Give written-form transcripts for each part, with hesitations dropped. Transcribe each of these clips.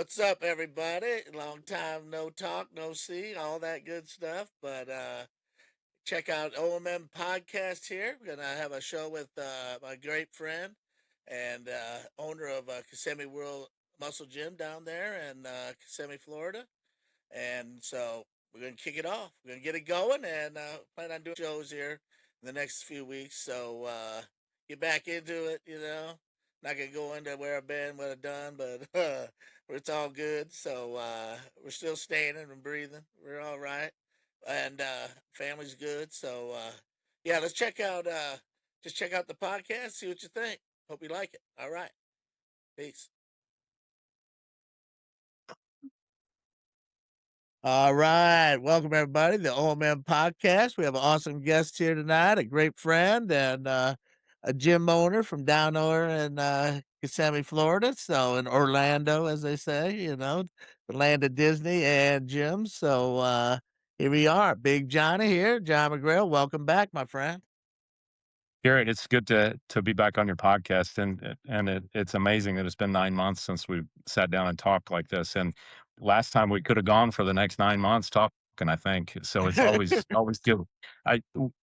What's up, everybody? Long time no talk, no see, all that good stuff. But check out OMM Podcast here. We're gonna have a show with my great friend and owner of Kissimmee World Muscle Gym down there in Kissimmee, Florida. And so we're gonna kick it off. We're gonna get it going, and plan on doing shows here in the next few weeks. So get back into it. Not gonna go into where I've been, what I've done, but it's all good. So we're still standing and breathing. We're all right, and family's good. So yeah, let's check out. Just check out the podcast. See what you think. Hope you like it. All right. Peace. All right. Welcome, everybody, to the OMM Podcast. We have an awesome guest here tonight, a great friend and a gym owner from down there in Kissimmee, Florida. So, in Orlando, as they say, the land of Disney and gyms. So, here we are. Big Johnny here, John McGrael. Welcome back, my friend. Garrett, it's good to be back on your podcast, and it's amazing that it's been 9 months since we sat down and talked like this. And last time we could have gone for the next 9 months talking, I think. So it's always good.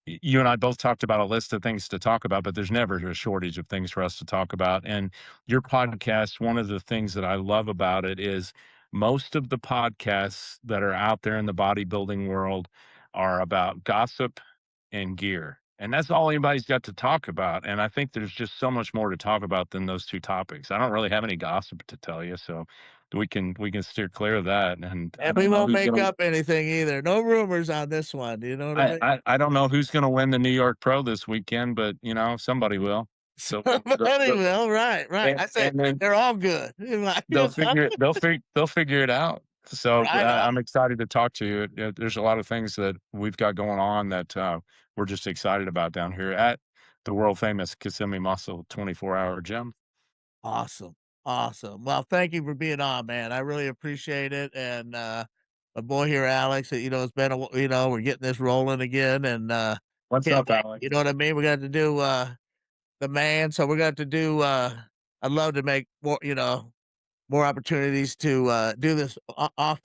You and I both talked about a list of things to talk about, but there's never a shortage of things for us to talk about. And your podcast, one of the things that I love about it is most of the podcasts that are out there in the bodybuilding world are about gossip and gear. And that's all anybody's got to talk about. And I think there's just so much more to talk about than those two topics. I don't really have any gossip to tell you, so we can steer clear of that. And I And we don't know won't who's make gonna up anything either. No rumors on this one. You know what I I mean? I don't know who's gonna win the New York Pro this weekend, but somebody will. So Somebody will. Right, right. I said and then they're all good. they'll figure it out. So Right on. I'm excited to talk to you. There's a lot of things that we've got going on that we're just excited about down here at the world famous Kissimmee Muscle 24-hour gym. Awesome. Awesome. Well, thank you for being on, man. I really appreciate it. And my boy here, Alex, it's been we're getting this rolling again, and What's can't up, wait. Alex? You know what I mean? We got to do the man, so we're going to do I'd love to make more opportunities to do this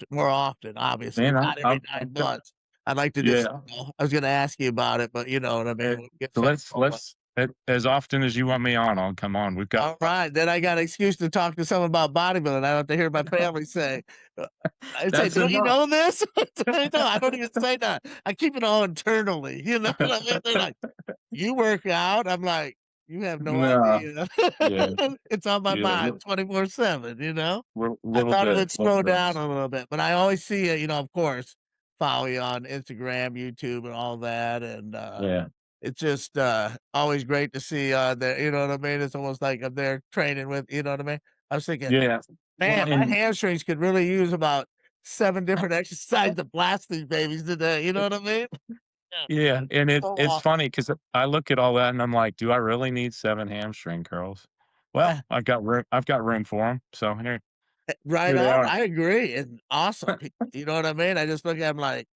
more often, obviously, Man, not every 9 months. I'd like to just, yeah. I was going to ask you about it, but you know what I mean? Uh, We'll get so something going. let's as often as you want me on, I'll come on. We've got All right, then I got an excuse to talk to someone about bodybuilding. I don't have to hear my family say, uh, I say, that's "Don't you enough. know this?" No, I don't even say that. I keep it all internally. You know what I mean? They're like, "You work out?" I'm like, "You have no No, idea." yeah, It's on my yeah, mind 24/7. we're a I little thought it bit, would little slow down bit. a little bit, but I always see it. Of course, follow you on Instagram, YouTube, and all that, and Yeah, it's just, always great to see, there, you know what I mean? It's almost like I'm there training with, you know what I mean? I was thinking, yeah. Well, "Man, my hamstrings could really use about 7 different exercises to blast these babies today," you know what I mean? Yeah. and So it's awesome. funny because I look at all that and I'm like, do I really need 7 hamstring curls? Well, Yeah, I've got room for them. So right here they on, are. I agree, and awesome, you know what I mean? I just look at 'em like,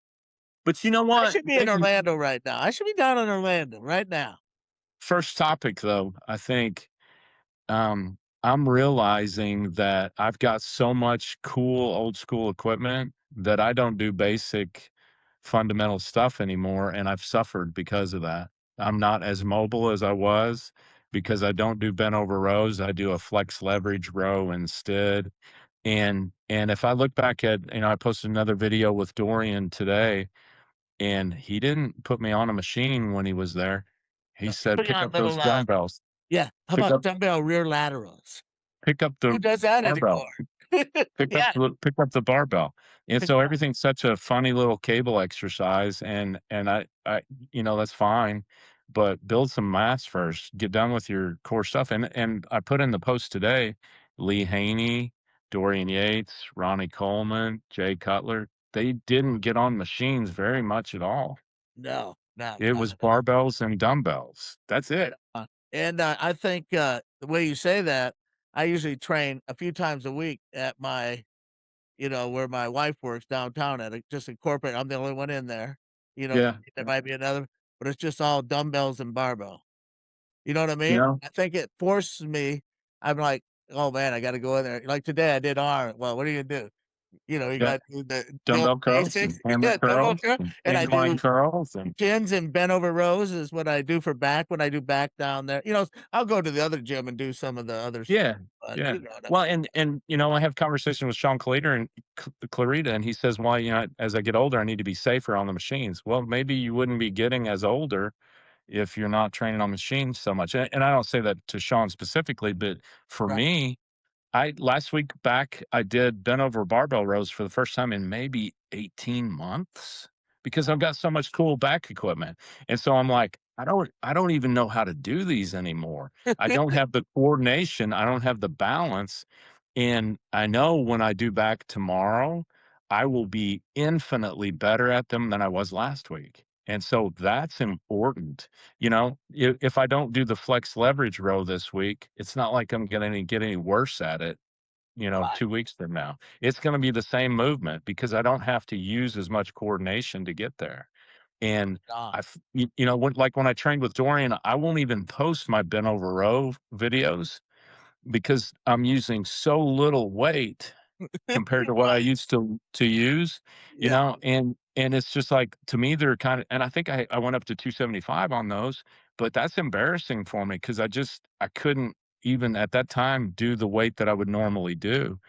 But you know "I what? should be in Orlando right now. I should be down in Orlando right now." First topic though, I think I'm realizing that I've got so much cool old school equipment that I don't do basic fundamental stuff anymore, and I've suffered because of that. I'm not as mobile as I was because I don't do bent over rows. I do a flex leverage row instead. And if I look back at, I posted another video with Dorian today, and he didn't put me on a machine when he was there. He said, Put you pick on up those little, dumbbells, yeah, how pick about up dumbbell rear laterals? pick up Who the does that barbell. anymore? Yeah. Pick up the barbell. And so everything's such a funny little cable exercise, and that's fine, but build some mass first. Get done with your core stuff. And I put in the post today, Lee Haney, Dorian Yates, Ronnie Coleman, Jay Cutler, they didn't get on machines very much at all. No, no, It not was at all. barbells and dumbbells. That's Right it. on. And, I think, the way you say that, I usually train a few times a week at my where my wife works downtown at just a corporate. I'm the only one in there. Yeah. There might be another, but it's just all dumbbells and barbell. You know what I You mean? know? I think it forces me. I'm like, oh man, I got to go in there. Like today, I did arm. Well, what are you gonna do? You Yeah, got to do the dumbbell curls basics. and hammer Yeah, double curls curl, and and I incline do curls and chins and bent over rows is what I do for back when I do back down there. I'll go to the other gym and do some of the other stuff, yeah, but yeah. you know what I Well, mean. I have conversation with Sean Clarita and Clarita, and he says, "Well, as I get older, I need to be safer on the machines." Well, maybe you wouldn't be getting as older if you're not training on machines so much. And I don't say that to Sean specifically, but for Right, me, I last week back, I did bent over barbell rows for the first time in maybe 18 months because I've got so much cool back equipment. And so I'm like, I don't even know how to do these anymore. I don't have the coordination, I don't have the balance. And I know when I do back tomorrow, I will be infinitely better at them than I was last week. And so that's important. If I don't do the flex leverage row this week, it's not like I'm gonna get any worse at it, right, 2 weeks from now. It's gonna be the same movement because I don't have to use as much coordination to get there. And on. when I trained with Dorian, I won't even post my bent over row videos because I'm using so little weight compared to what I Right, used to use, yeah. and it's just like, to me, they're kinda and I think I went up to 275 on those, but that's embarrassing for me because I couldn't even at that time do the weight that I would normally do,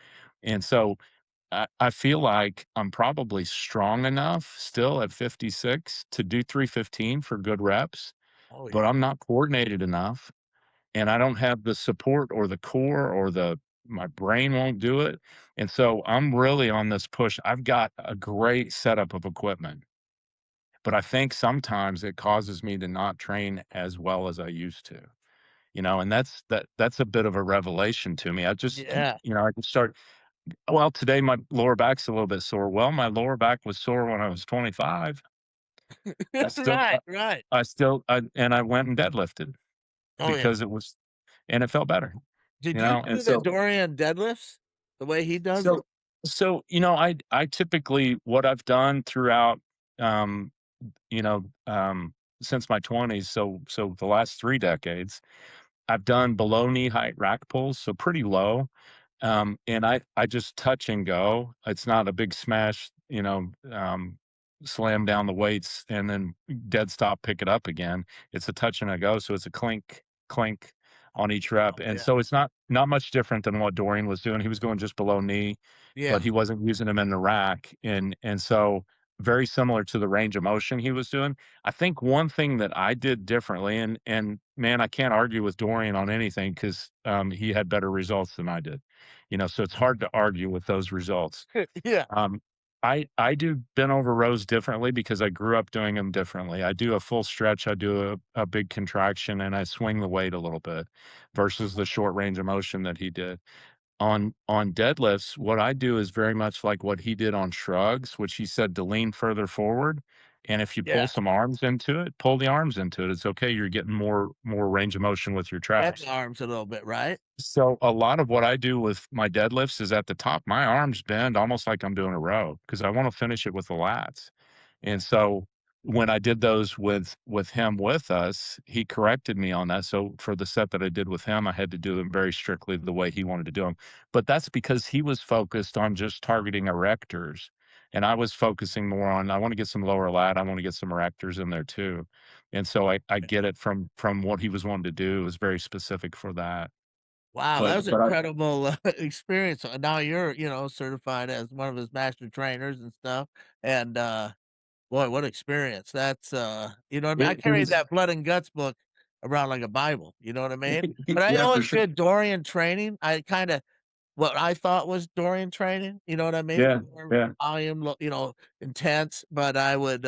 and so I feel like I'm probably strong enough still at 56 to do 315 for good reps, Oh but yeah. I'm not coordinated enough and I don't have the support or the core or the my brain won't do it. And so I'm really on this push. I've got a great setup of equipment, but I think sometimes it causes me to not train as well as I used to. And that's a bit of a revelation to me. Yeah. I can start well, today my lower back's a little bit sore. Well, my lower back was sore when I was 25. I still Right, right. I went and deadlifted Oh yeah. because and it felt better. Did you And do the so Dorian deadlifts the way he does it? So I typically what I've done throughout, um, you know, um, since my 20s, so the last 3 decades, I've done below knee height rack pulls, so pretty low, and I just touch and go. It's not a big smash, slam down the weights and then dead stop, pick it up again. It's a touch and a go, so it's a clink, clink on each rep, Oh and yeah. so it's not much different than what Dorian was doing. He was going just below knee, Yeah. but he wasn't using them in the rack, and so very similar to the range of motion he was doing. I think one thing that I did differently, and man, I can't argue with Dorian on anything because he had better results than I did. So it's hard to argue with those results. Yeah. Um, I do bent over rows differently because I grew up doing them differently. I do a full stretch, I do a big contraction, and I swing the weight a little bit versus the short range of motion that he did. On deadlifts, what I do is very much like what he did on shrugs, which he said to lean further forward. And if you pull Yeah. some arms into it, pull the arms into it. It's okay. You're getting more range of motion with your Bend the traps. arms a little bit, right? So a lot of what I do with my deadlifts is at the top, my arms bend almost like I'm doing a row because I want to finish it with the lats. And so when I did those with him with us, he corrected me on that. So for the set that I did with him, I had to do them very strictly the way he wanted to do them. But that's because he was focused on just targeting erectors. And I was focusing more on I want to get some lower lat, I want to get some erectors in there too. And so I get it from what he was wanting to do. It was very specific for that. Wow, that But was an but I incredible, experience. Now you're, certified as one of his master trainers and stuff, and, boy, what experience. That's, you know what I mean? I it carried was that blood and guts book around like a Bible, you know what I mean? But I yeah, for always sure. did Dorian training. I kinda what I thought was Dorian training, you know what I mean? Yeah, More yeah. volume, intense, but I would,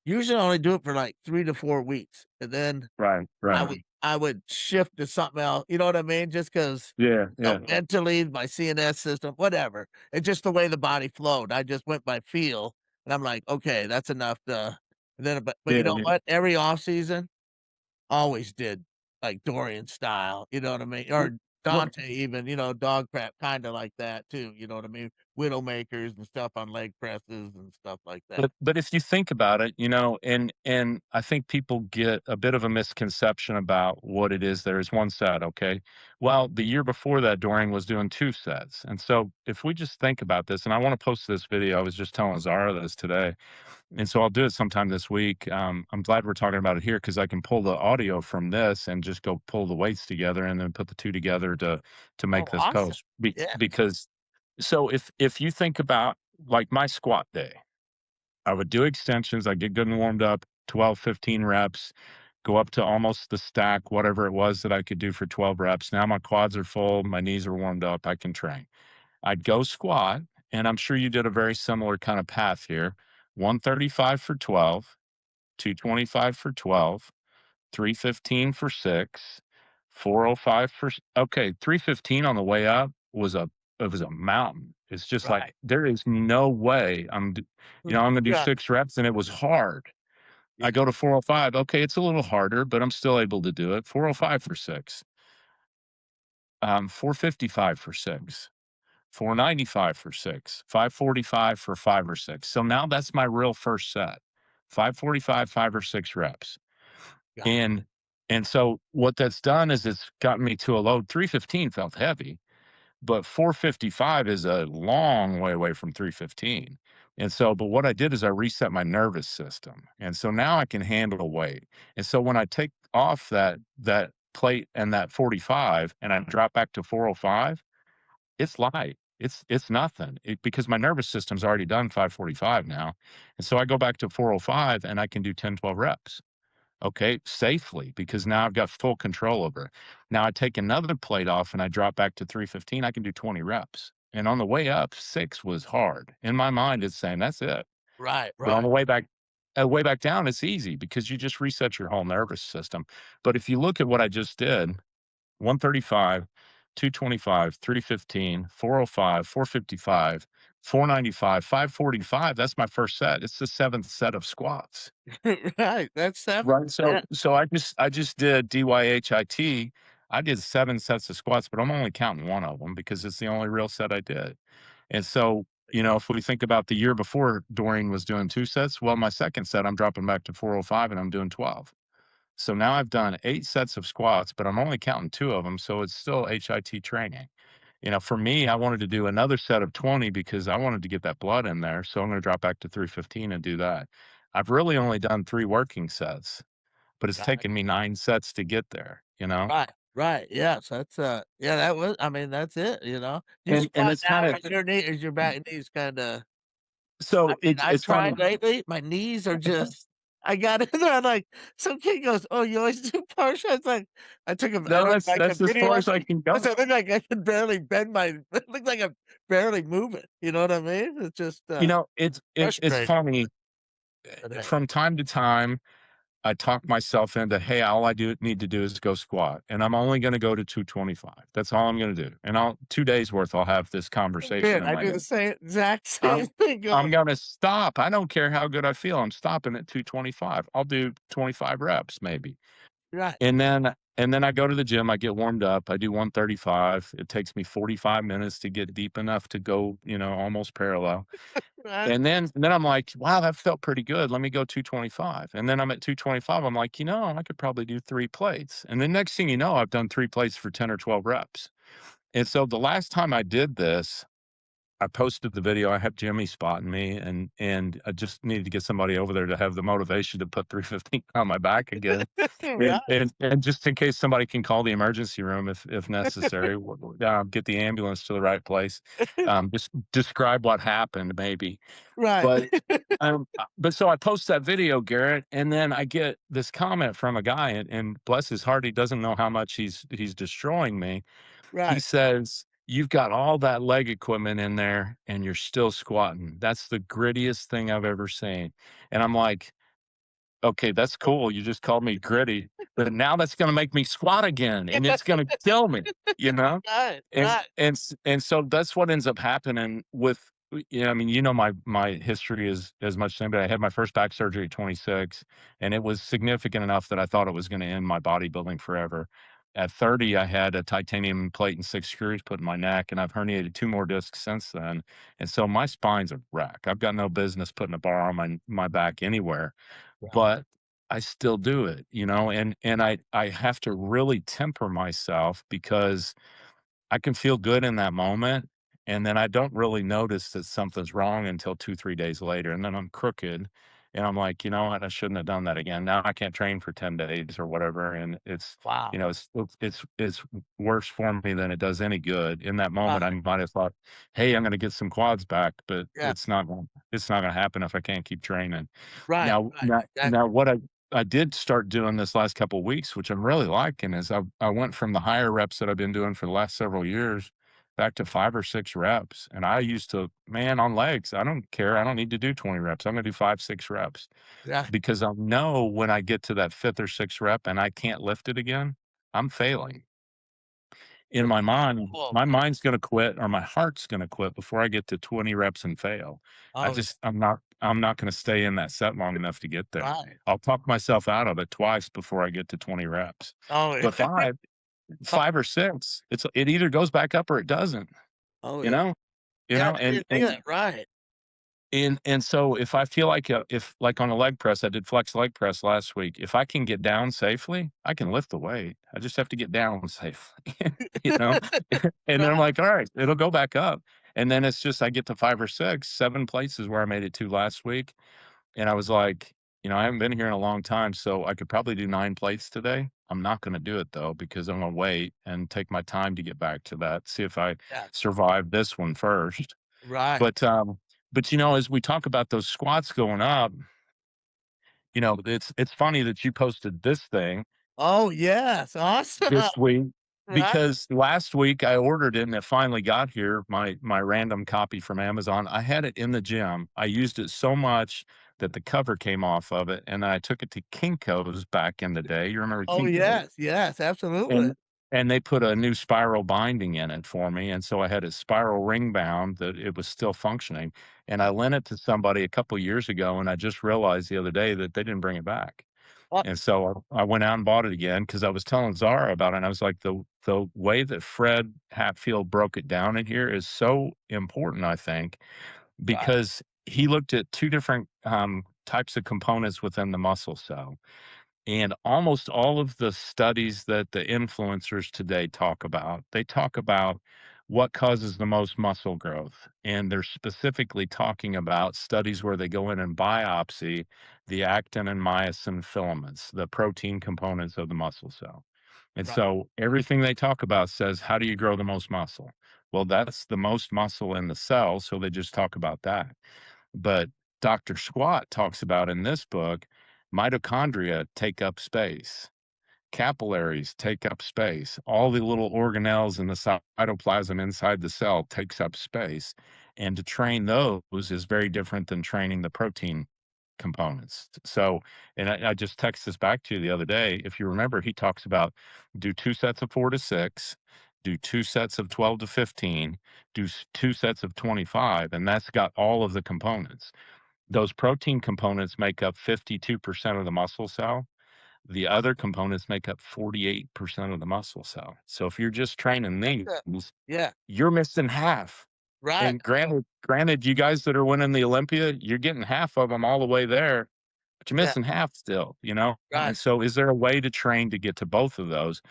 usually only do it for, like, 3 to 4 weeks, and then Right, I right. would I would shift to something else, you know what I mean? Just 'cause, Yeah, yeah. mentally, my CNS system, whatever. It's just the way the body flowed. I just went by feel, and I'm like, "Okay, that's enough to." And then but you Yeah, know yeah. what? Every off season, always did, like, Dorian style, you know what I mean? W Or well, Dante even, dog crap, kinda like that too, you know what I mean? Widowmakers and stuff on leg presses and stuff like that. but if you think about it, and I think people get a bit of a misconception about what it is. There is one set, okay? Well, the year before that, Dorian was doing 2 sets, and so if we just think about this, and I wanna post this video, I was just telling Zara this today, and so I'll do it sometime this week. I'm glad we're talking about it here because I can pull the audio from this and just go pull the weights together and then put the 2 together to Oh, make this awesome. post. Yeah. Because so if you think about, like, my squat day, I would do extensions, I'd get good and warmed up, 12, 15 reps, go up to almost the stack, whatever it was that I could do for 12 reps. Now my quads are full, my knees are warmed up, I can train. I'd go squat, and I'm sure you did a very similar kind of path here. 135 for 12, 225 for 12, 315 for 6, 405 for okay, 315 on the way up was a mountain. It's just like Right. there is no way I'm gonna do Right. 6 reps, and it was hard. I Yeah. go to 405, okay, it's a little harder, but I'm still able to do it. 405 for 6, 455 for 6. 495 for 6, 545 for 5 or 6. So now that's my real first set. 545, 5 or 6 reps. Got it. And and so what that's done is it's gotten me to a load. 315 felt heavy, but 455 is a long way away from 315. And so, but what I did is I reset my nervous system. And so now I can handle a weight. And so when I take off that plate and that 45 and I drop back to 405, it's light. It's nothing, because my nervous system's already done 545 now, and so I go back to 405 and I can do 10, 12 reps, okay, safely, because now I've got full control over it. Now I take another plate off and I drop back to 315, I can do 20 reps, and on the way up, 6 was hard. In my mind, it's saying, "That's it." Right. But on Right. the way back down, it's easy because you just reset your whole nervous system. But if you look at what I just did, 135, 225, 315, 405, 455, 495, 545. That's my first set. It's the seventh set of squats. Right. That's 7. Right. So Yeah. so I just did DYHIT. I did 7 sets of squats, but I'm only counting one of them because it's the only real set I did. And so, if we think about the year before, Doreen was doing 2 sets. Well, my second set, I'm dropping back to 405 and I'm doing 12. So now I've done 8 sets of squats, but I'm only counting 2 of them, so it's still HIT training. For me, I wanted to do another set of 20 because I wanted to get that blood in there, so I'm gonna drop back to 315 and do that. I've really only done 3 working sets, but it's Right. taken me 9 sets to get there, you know? Right. Right. Yes. That's, yeah, that was, I mean, that's it, You And squat it's now, kinda is your back knees kinda, I so mean, I've it's funny. tried lately, my knees are just, I got in there, I'm like, some kid goes, "Oh, you always do partial?" It's like, I No, look that's like the that's as far video, as I can plus I go. look like I can barely bend my it looks like I'm barely moving, you know what I mean? It's just, It's frustrating, funny, but hey. from time to time I talk myself into, "Hey, all I do need to do is go squat, and I'm only gonna go to 225. That's all I'm gonna do." And I'll 2 days worth, I'll have this conversation Man, in I my do the head. same exact same I'm thing I'm going, gonna stop. I don't care how good I feel. I'm stopping at 225. I'll do 25 reps maybe. right, And then I go to the gym, I get warmed up, I do 135. It takes me 45 minutes to get deep enough to go, almost parallel. right, And then I'm like, "Wow, that felt pretty good. Let me go 225." And then I'm at 225. I'm like, I could probably do 3 plates." And the next thing you know, I've done 3 plates for 10 or 12 reps. And so the last time I did this, I posted the video. I have Jimmy spotting me, and I just needed to get somebody over there to have the motivation to put 315 on my back again. And right, and and just in case somebody can call the emergency room if necessary, get the ambulance to the right place. Just describe what happened maybe. right. But, but so I post that video, Garrett, and then I get this comment from a guy, and bless his heart, he doesn't know how much he's destroying me. He Right. says, "You've got all that leg equipment in there, and you're still squatting. That's the grittiest thing I've ever seen." And I'm like, "Okay, that's cool. You just called me gritty, but now that's gonna make me squat again, and it's gonna kill me," you know? Right, And right, and so that's what ends up happening with I mean, my history is as much the same, but I had my first back surgery at 26, and it was significant enough that I thought it was gonna end my bodybuilding forever. At 30, I had a titanium plate and 6 screws put in my neck, and I've herniated 2 more discs since then, and so my spine's a wreck. I've got no business putting a bar on my back anywhere, right. but I still do it, and I have to really temper myself because I can feel good in that moment, and then I don't really notice that something's wrong until 2, 3 days later, and then I'm crooked, and I'm like, "You know what? I shouldn't have done that again. Now I can't train for 10 days or whatever," and Wow. it's worse for me than it does any good. In that moment, I Right. might have thought, "Hey, I'm gonna get some quads back," but Yeah. it's not gonna happen if I can't keep training. Right. Now Right. now Exactly. what I did start doing this last couple weeks, which I'm really liking, is I went from the higher reps that I've been doing for the last several years back to 5 or 6 reps. And I used to, man, on legs, I don't care. I don't need to do 20 reps. I'm gonna do 5, 6 reps Yeah. because I know when I get to that 5th or 6th rep and I can't lift it again, I'm failing. In Cool. my mind's gonna quit or my heart's gonna quit before I get to 20 reps and fail. Oh, yeah. I'm not gonna stay in that set long enough to get there. Right. I'll talk myself out of it twice before I get to 20 reps. Oh, But yeah. 5 or 6, it either goes back up or it doesn't, Oh, you yeah. know? You Yeah, know, I didn't think of that. Right. and so if I feel like, if like on a leg press, I did flex leg press last week, if I can get down safely, I can lift the weight. I just have to get down safely, you know? And then I'm Right. like, "All right, it'll go back up." And then it's just I get to 5 or 6, 7 places where I made it to last week, and I was like, I haven't been here in a long time, so I could probably do 9 plates today. I'm not gonna do it though because I'm gonna wait and take my time to get back to that, see if I Yes. survive this one first. Right. But, as we talk about those squats going up, it's funny that you posted this thing Oh, yes. Awesome. this week Right. because last week I ordered it and it finally got here, my random copy from Amazon. I had it in the gym. I used it so much that the cover came off of it, and then I took it to Kinko's back in the day. You remember Oh, Kinko's? yes. Yes. Absolutely. And they put a new spiral binding in it for me, and so I had a spiral ring bound that it was still functioning, and I lent it to somebody a couple years ago, and I just realized the other day that they didn't bring it back. Oh, And so I went out and bought it again because I was telling Zara about it, and I was like, "The way that Fred Hatfield broke it down in here is so important, I think, right. because he looked at 2 different, types of components within the muscle cell. And almost all of the studies that the influencers today talk about, they talk about what causes the most muscle growth. And they're specifically talking about studies where they go in and biopsy the actin and myosin filaments, the protein components of the muscle cell. And Right. so everything they talk about says, how do you grow the most muscle? Well, that's the most muscle in the cell. So they just talk about that. But Dr. Squat talks about in this book, mitochondria take up space. Capillaries take up space. All the little organelles in the cytoplasm inside the cell takes up space. And to train those is very different than training the protein components. So, and I just texted this back to you the other day. If you remember, he talks about do 2 sets of 4 to 6, do 2 sets of 12 to 15, do 2 sets of 25, and that's got all of the components. Those protein components make up 52% of the muscle cell. The other components make up 48% of the muscle cell. So if you're just training That's it. these, Yeah. you're missing half. Right. And granted, you guys that are winning the Olympia, you're getting half of them all the way there, but you're Yeah. missing half still. Right. And so is there a way to train to get to both of those?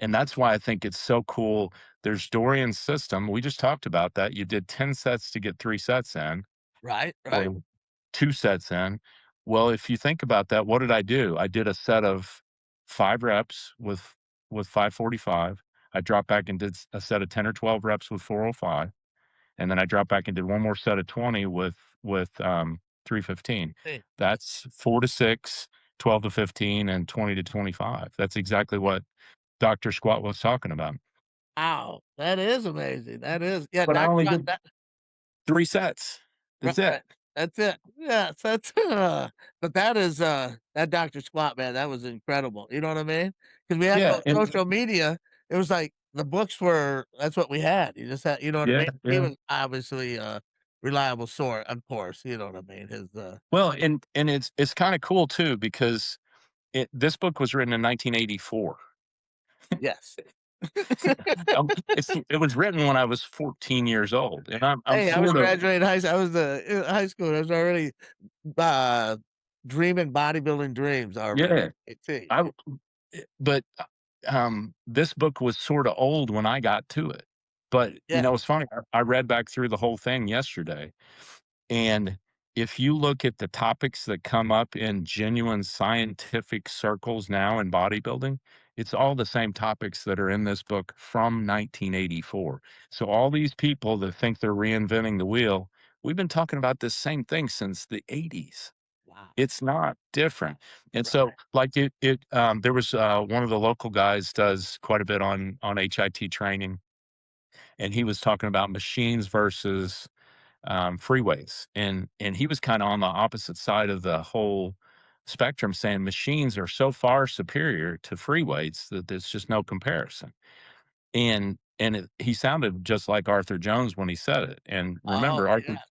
And that's why I think it's so cool. There's Dorian's system. We just talked about that. You did 10 sets to get 3 sets in, Right. Right. or 2 sets in. Well, if you think about that, what did I do? I did a set of 5 reps with 545. I dropped back and did a set of 10 or 12 reps with 405, and then I dropped back and did one more set of 20 with 315. Hey, That's 4 to 6, 12 to 15, and 20 to 25. That's exactly what Dr. Squat was talking about. wow. That is amazing. That is. Yeah. But I Doctor only Scott. did 3 sets. Right, That's it. right. That's it. Yes, that's, but that is, that Doctor Squat, man, that was incredible, you know what I mean? Because we had Yeah, no and social media, it was like the books were that's what we had, you just had you know what I yeah, mean? He yeah. was obviously a reliable source, of course, you know what I mean? Well, and it's kinda cool too because this book was written in 1984. Yes. It was written when I was 14 years old, and I'm Hey, I was sort of graduating high school, I was, high school, I was already, uh dreaming bodybuilding dreams already. Yeah. See. I w but, this book was sorta old when I got to it. But, you Yeah. know, it's funny, I read back through the whole thing yesterday, and if you look at the topics that come up in genuine scientific circles now in bodybuilding, it's all the same topics that are in this book from 1984. So all these people that think they're reinventing the wheel, we've been talking about this same thing since the '80s. Wow. It's not different. And so, Right. like, there was, one of the local guys does quite a bit on HIT training, and he was talking about machines versus, free weights, and he was kinda on the opposite side of the whole spectrum saying machines are so far superior to free weights that there's just no comparison. And he sounded just like Arthur Jones when he said it, and Oh, remember, yeah. Yeah.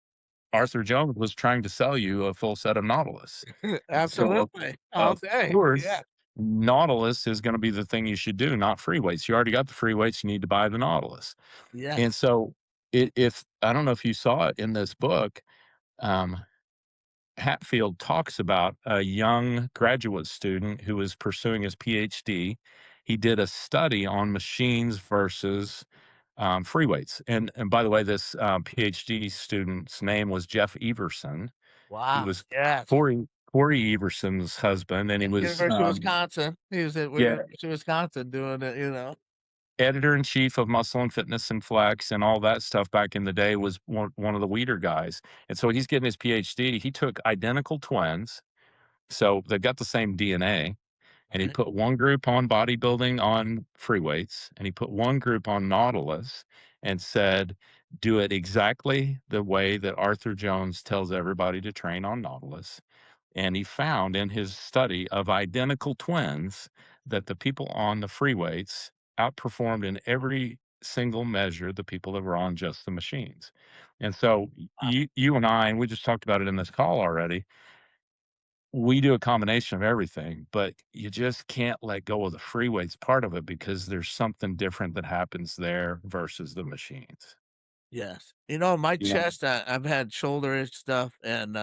Arthur Jones was trying to sell you a full set of Nautilus. So, Absolutely. All of day. Yeah. course, Nautilus is gonna be the thing you should do, not free weights. You already got the free weights, you need to buy the Nautilus. And Yes. so, if I don't know if you saw it in this book, um, Hatfield talks about a young graduate student who was pursuing his PhD. He did a study on machines versus free weights. And by the way, this PhD student's name was Jeff Everson. He Wow. was Yes. Corey Everson's husband, and he was University of Wisconsin. He was at yeah, University of Wisconsin doing it. editor in chief of Muscle and Fitness and Flex and all that stuff back in the day. Was one of the Weeder guys, and so he's getting his PhD. He took identical twins, so they've got the same DNA. And he Right. put one group on bodybuilding on free weights, and he put one group on Nautilus and said, do it exactly the way that Arthur Jones tells everybody to train on Nautilus. And he found in his study of identical twins that the people on the free weights outperformed in every single measure the people that were on just the machines. And so you and I, and we just talked about it in this call already, we do a combination of everything, but you just can't let go of the free weights part of it because there's something different that happens there versus the machines. Yes. My You know? chest, I've had shoulder stuff and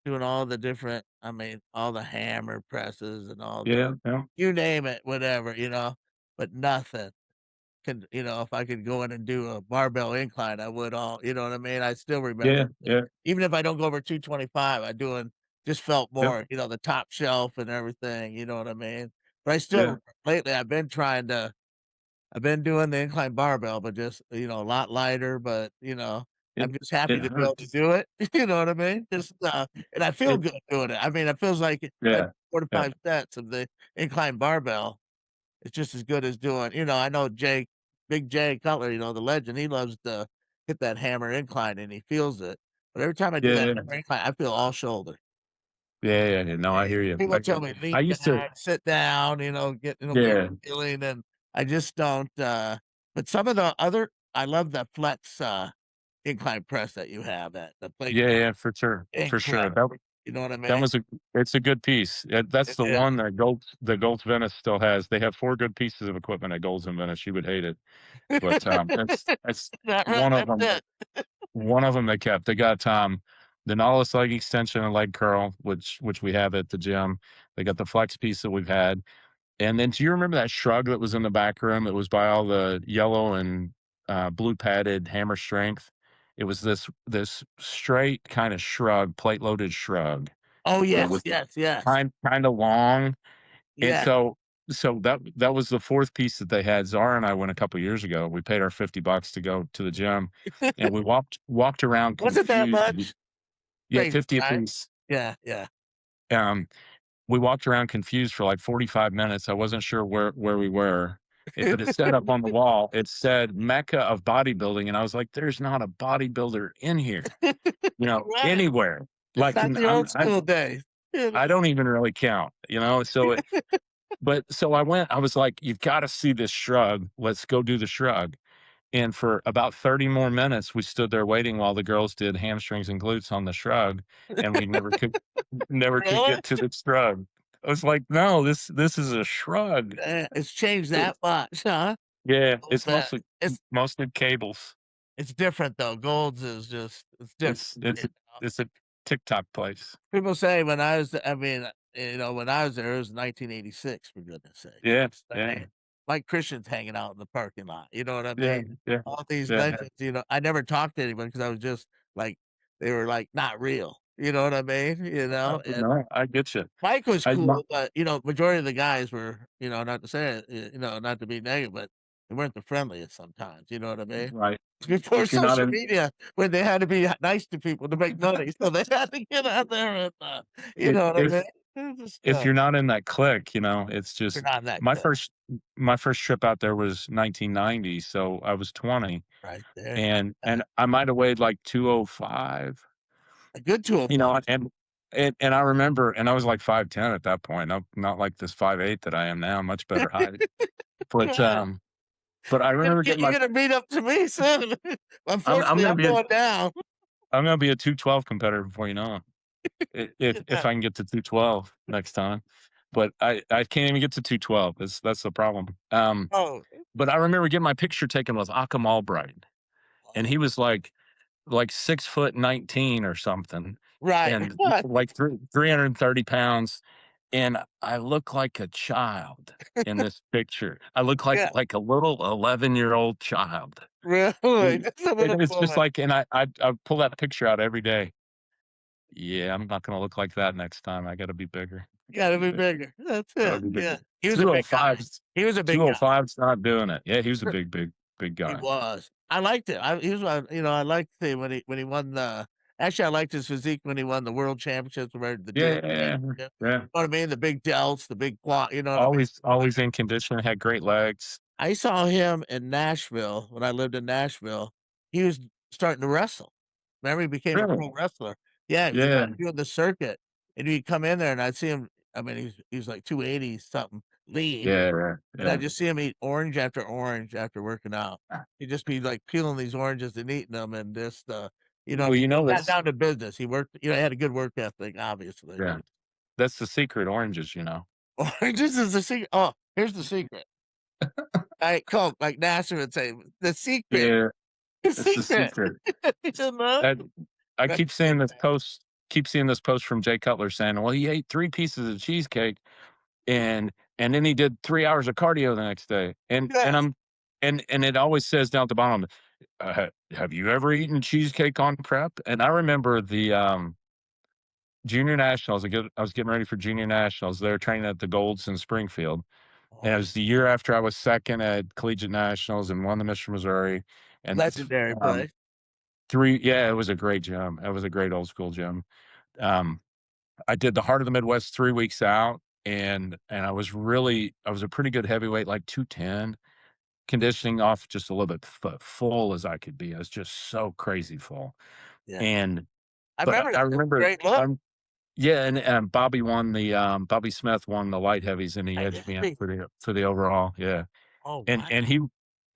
doing all the different, I mean, all the hammer presses and all the, Yeah, yeah, you name it, whatever, but nothing if I could go in and do a barbell incline, I would you know what I mean? I still remember, yeah, yeah, even if I don't go over 225, I doing, just felt yeah, more, the top shelf and everything, you know what I mean? But I yeah. still, lately, I've been doing the incline barbell, but just, a lot lighter, but, It I'm just happy it to be able to hurts. do it, you know what I mean? Just, and I feel It good doing it. I mean, it feels like if I do yeah, 4 to yeah, 5 sets of the incline barbell, it's just as good as doing, I know Big Jay Cutler, the legend, he loves to hit that hammer incline and he feels it. But every time I do yeah, that yeah, hammer incline, I feel all shoulder. yeah, yeah, yeah. No, I hear you. People tell me lean I used to back, sit down, get yeah, feeling, and I just don't. But some of the other, I love the flex incline press that you have at the plate yeah, press. yeah, for sure. Incredible. You know what I That mean? was a it's a good piece. That's the Yeah. one that Golds Venice still has. They have 4 good pieces of equipment at Golds and Venice. You would hate it. But, that's Not really. one of That's them. it. One of them they kept. They got, the Nautilus leg extension and leg curl, which we have at the gym. They got the flex piece that we've had. And then do you remember that shrug that was in the back room? It was by all the yellow and, blue padded hammer strength. It was this straight kinda shrug, plate loaded shrug Oh that yes, was yes, yes, kinda long. And yeah. so that was the 4th piece that they had. Zara and I went a couple years ago. We paid our $50 to go to the gym, and we walked around Wasn't that confused. much? Yeah, Crazy, 50 right? apiece. Yeah, yeah. Um, we walked around confused for like 45 minutes. I wasn't sure where we were, but it said up on the wall, it said "Mecca of bodybuilding," and I was like, "There's not a bodybuilder in here, Right. anywhere." It's Like, not the old I'm school days. I don't even really count, so so I went, I was like, "You've gotta see this shrug. Let's go do the shrug." And for about 30 more minutes, we stood there waiting while the girls did hamstrings and glutes on the shrug, and we never could Really? get to the shrug. I was like, "No, this is a shrug." It's changed that much, huh? Yeah, Oh, it's that mostly cables. it's different though. Gold's is just it's different, It's you it's know? it's a TikTok place. People say when I was, I mean, when I was there, it was 1986, for goodness sakes. Yeah, I yeah, mean, Mike Christian's hanging out in the parking lot. You know what I yeah, mean? yeah, All these yeah. legends. I never talked to anyone because I was just like, they were like not real. You know what I mean? And No, I get you. Mike was I my cool, but majority of the guys were, not to say it, not to be negative, but they weren't the friendliest sometimes. You know what I mean? right. Before If you're not social in media, when they had to be nice to people to make money, so they had to get out there and, you I know what I mean? It was if just, you're not in that clique, it's you're just not in that my clique first my first trip out there was 1990, so I was 20, right there. and I might have weighed like 205, A good 205. and I remember, and I was like 5'10" at that point. I'm not like this 5'8" that I am now, much better height. But, Yeah. but I remember getting You're my gonna meet up to me soon. I'm Unfortunately, gonna I'm be a going down. I'm gonna be a 212 competitor before you know it. If Yeah. I can get to 212 next time. But I can't even get to 212. That's the problem. Oh, But I remember getting my picture taken with Akam Albright, and oh, he was like 6'19" or something, right. and What? like 330 pounds, and I look like a child in this picture. I look like Yeah. like a little 11-year-old child. Really? And Just a and little it's just boy. like, I pull that picture out every day. Yeah, I'm not gonna look like that next time. I gotta be bigger. Gotta Gotta be be bigger. bigger. That's Gotta it. be Yeah. bigger. He was a big guy. 205's He was a big guy. 205's not doing it. Yeah, he was a big He guy. was. I liked it. He was I liked him when he won the actually, I liked his physique when he won the world championships or the Yeah, daily yeah, yeah, championship. yeah. You know what I mean? The big delts, the big quad, you know what I mean? Always in condition, had great legs. I saw him in Nashville when I lived in Nashville. He was starting to wrestle. Remember, he became a Really? pro wrestler. Yeah, he was Yeah, doing the circuit, and he'd come in there, and I'd see him. I mean, he was like 280 something, lean, yeah, yeah, and I yeah. just see him eat orange after orange after working out. He'd just be like peeling these oranges and eating them, and just Well, he just got that's down to business. He worked, he had a good work ethic, obviously. yeah, that's the secret, oranges. Oranges is the secret. Oh, here's the secret. I Coke, like Nasser would say, the secret, Yeah, the it's the secret. secret. You know? And I That's keep the seeing this secret. post keep seeing this post from Jay Cutler saying, "Well, he ate 3 pieces of cheesecake and then he did 3 hours of cardio the next day." And Yes. I'm and it always says down at the bottom, have you ever eaten cheesecake on prep?" And I remember the, junior nationals. I was getting ready for junior nationals. They were training at the Golds in Springfield, and it Oh, was the year after I was 2nd at collegiate nationals and won the Mr. Missouri, and legendary place. 3 yeah, it was a great gym. It was a great old school gym. Um, I did the Heart of the Midwest 3 weeks out, and I was a pretty good heavyweight, like 210, conditioning off just a little bit full as I could be. I was just so crazy full, Yeah. and I but remember I that. It was a remember, great look. yeah, and Bobby Smith won the light heavies, and he I edged did me out think, for the overall, yeah, oh, and wow.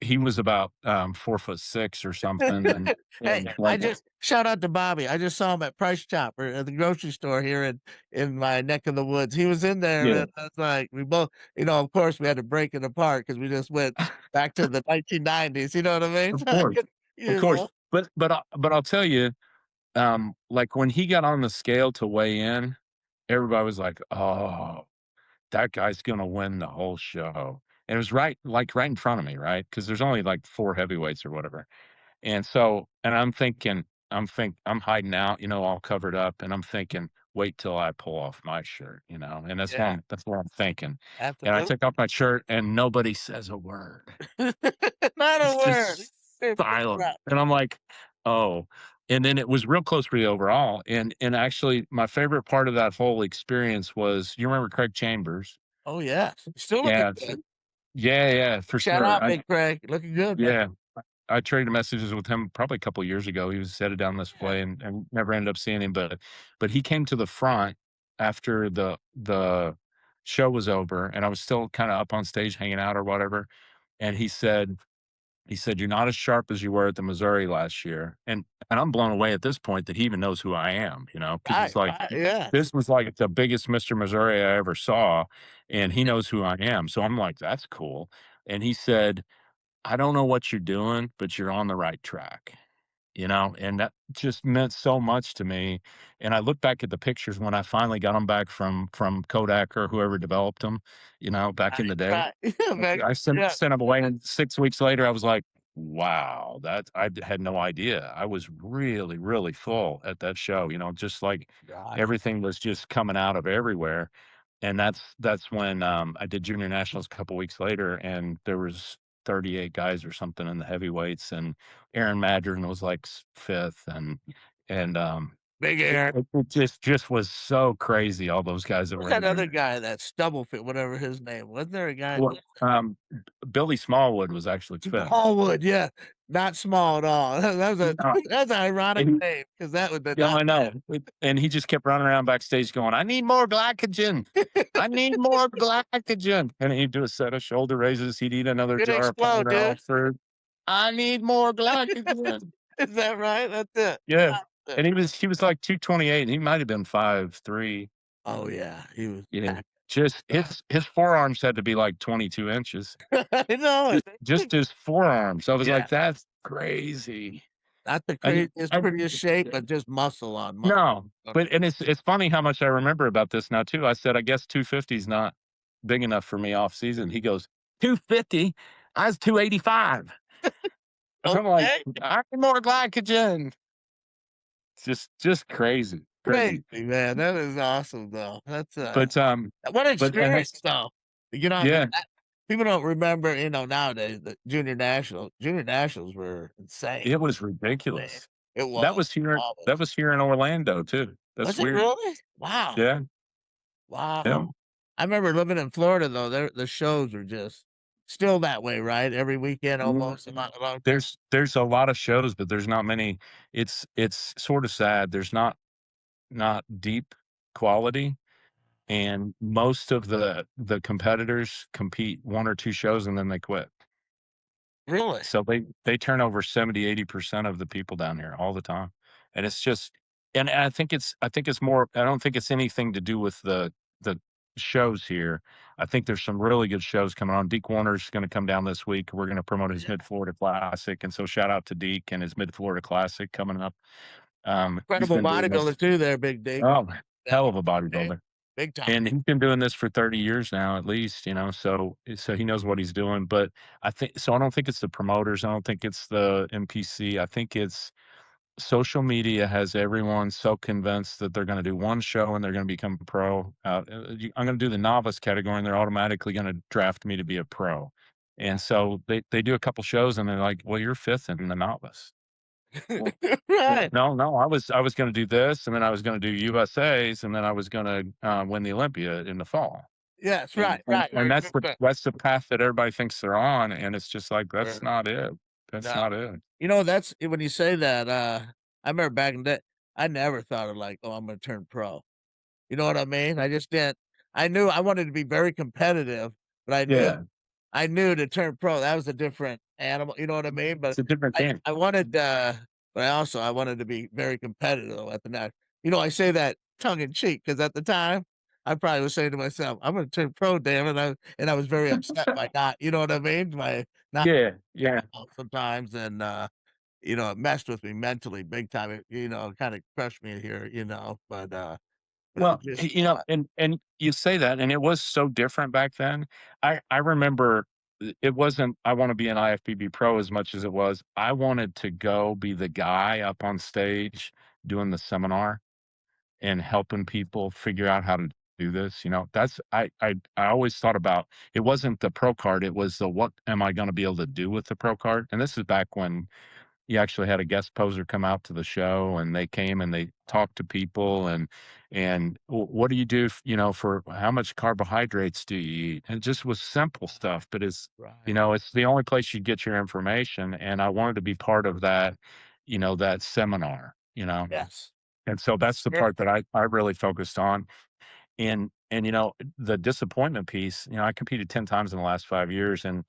he was about, 4'6" or something, Hey, and I like just shout out to Bobby. I just saw him at Price Chopper at the grocery store here in my neck of the woods. He was in there, yeah, and I was like, we both, of course, we had to break it apart because we just went back to the 1990s. You know what I mean? of So I course, could, of you course, know, but I'll tell you, like, when he got on the scale to weigh in, everybody was like, "Oh, that guy's gonna win the whole show." And it was right in front of me, right? Because there's only, like, 4 heavyweights or whatever. And I'm hiding out, all covered up, and I'm thinking, "Wait till I pull off my shirt," and yeah, that's what I'm thinking. And I absolutely. take off my shirt, and nobody says a word. Not a It's word. just It's silent, right. and I'm like, "Oh." And then it was real close for the overall, and actually, my favorite part of that whole experience was, you remember Craig Chambers? Oh, yes. Still looking Yeah, good. yeah, yeah, for Shout sure. out, Big Craig. Looking good, man. Yeah, I traded messages with him probably a couple years ago. He was headed down this Yeah. way, and never ended up seeing him, but he came to the front after the show was over, and I was still kinda up on stage hanging out or whatever, and he said, "You're not as sharp as you were at the Missouri last year." And I'm blown away at this point that he even knows who I am, because it's Right, like, right, yeah. this was like the biggest Mr. Missouri I ever saw, and he knows who I am. So I'm like, "That's cool." And he said, "I don't know what you're doing, but you're on the right track." and that just meant so much to me. And I look back at the pictures when I finally got them back from Kodak or whoever developed them, back in the day. Right. Yeah, back I sent yeah. sent them away, and 6 weeks later, I was like, "Wow, had no idea." I was really, really full at that show, just like Gosh. everything was just coming out of everywhere. And that's when, I did junior nationals a couple weeks later, and there was 38 guys or something in the heavyweights, and Aaron Madron was, like, 5th, and Big it Aaron. it it just was so crazy, all those guys that Who's were in that there. other guy, that Stubblefield, whatever his name? Wasn't there a guy Well, Billy Smallwood was actually 5th. Smallwood, yeah. Not small at all. That was a No, that's an ironic and name because that would be yeah, not I bad. know, and he just kept running around backstage going, "I need more glycogen. I need more glycogen," and he'd do a set of shoulder raises, he'd eat another Good jar of explode, polymerol dude. fruit. "I need more glycogen." Is that right? That's it. Yeah, That's it. and he was like 228, and he might have been 5'3", Oh, yeah. He was packed. just his forearms had to be like 22 inches. I know it. Just his forearms. I was Yeah. like, "That's crazy." Not the I craziest, I prettiest shape, but just muscle on muscle. No, Okay. but it's funny how much I remember about this now too. I said, "I guess 250 is not big enough for me off season." He goes, "250? I was 285." I'm like, Okay. "I need more glycogen." It's just crazy, Crazy, crazy. man. That is awesome, though. That's, But, what and experience, that's though. You know, yeah, that people don't remember, nowadays, the junior nationals were insane. it was Man, ridiculous. it That was. was here that Always. was here in Orlando too. That's Was it weird. really? Wow. Yeah, yeah. Wow. I remember living in Florida, though, the shows were just still that way, right? Every weekend Mm, almost, a long time. there's a lot of shows, but there's not many. It's sort of sad. There's not deep quality, and most of the competitors compete 1 or 2 shows and then they quit. Really? So they turn over 70-80% of the people down here all the time. And it's just, and I think it's more, I don't think it's anything to do with the shows here. I think there's some really good shows coming on. Deke Warner's gonna come down this week. We're gonna promote his Yeah. Mid-Florida Classic, and so shout out to Deke and his Mid-Florida Classic coming up. He's Incredible been doing bodybuilder this. too there, Big Dick. Oh, That hell was of a name. bodybuilder. Big time. And he's been doing this for 30 years now at least, so he knows what he's doing. But I don't think it's the promoters, I don't think it's the NPC, I think it's social media has everyone so convinced that they're gonna do one show and they're gonna become pro. I'm gonna do the novice category, and they're automatically gonna draft me to be a pro. And so they do a couple shows and they're like, "Well, you're 5th in the novice." Well, Right. no, no, I was gonna do this, and then I was gonna do USA's, and then I was gonna, win the Olympia in the fall. Yes, And right, and right, and right, that's right, the right. that's the path that everybody thinks they're on, and it's just like, that's Sure. not it. That's No. not it. That's when you say that, I remember back in the day, I never thought of like, "Oh, I'm gonna turn pro." You know what I mean? I just didn't I knew I wanted to be very competitive, but Yeah, I knew to turn pro, that was a different animal, you know what I mean? But it's a different thing. I wanted, but I wanted to be very competitive at the next. I say that tongue in cheek because at the time, I probably was saying to myself, "I'm gonna turn pro, damn it," I was very upset by not, you know what I mean? By not Yeah, yeah. sometimes, and, it messed with me mentally big time. Kinda crushed me here, but it Well, just, and you say that, and it was so different back then. I remember it wasn't, "I wanna be an IFBB pro" as much as it was, I wanted to go be the guy up on stage doing the seminar and helping people figure out how to do this, that's I always thought about, it wasn't the pro card, it was the what am I gonna be able to do with the pro card, and this is back when you actually had a guest poser come out to the show, and they came and they talked to people, and what do you do for how much carbohydrates do you eat, and it just was simple stuff, but right. it's the only place you get your information, and I wanted to be part of that, that seminar, Yes. and so that's the Sure. part that I really focused on. And the disappointment piece, I competed 10 times in the last 5 years, and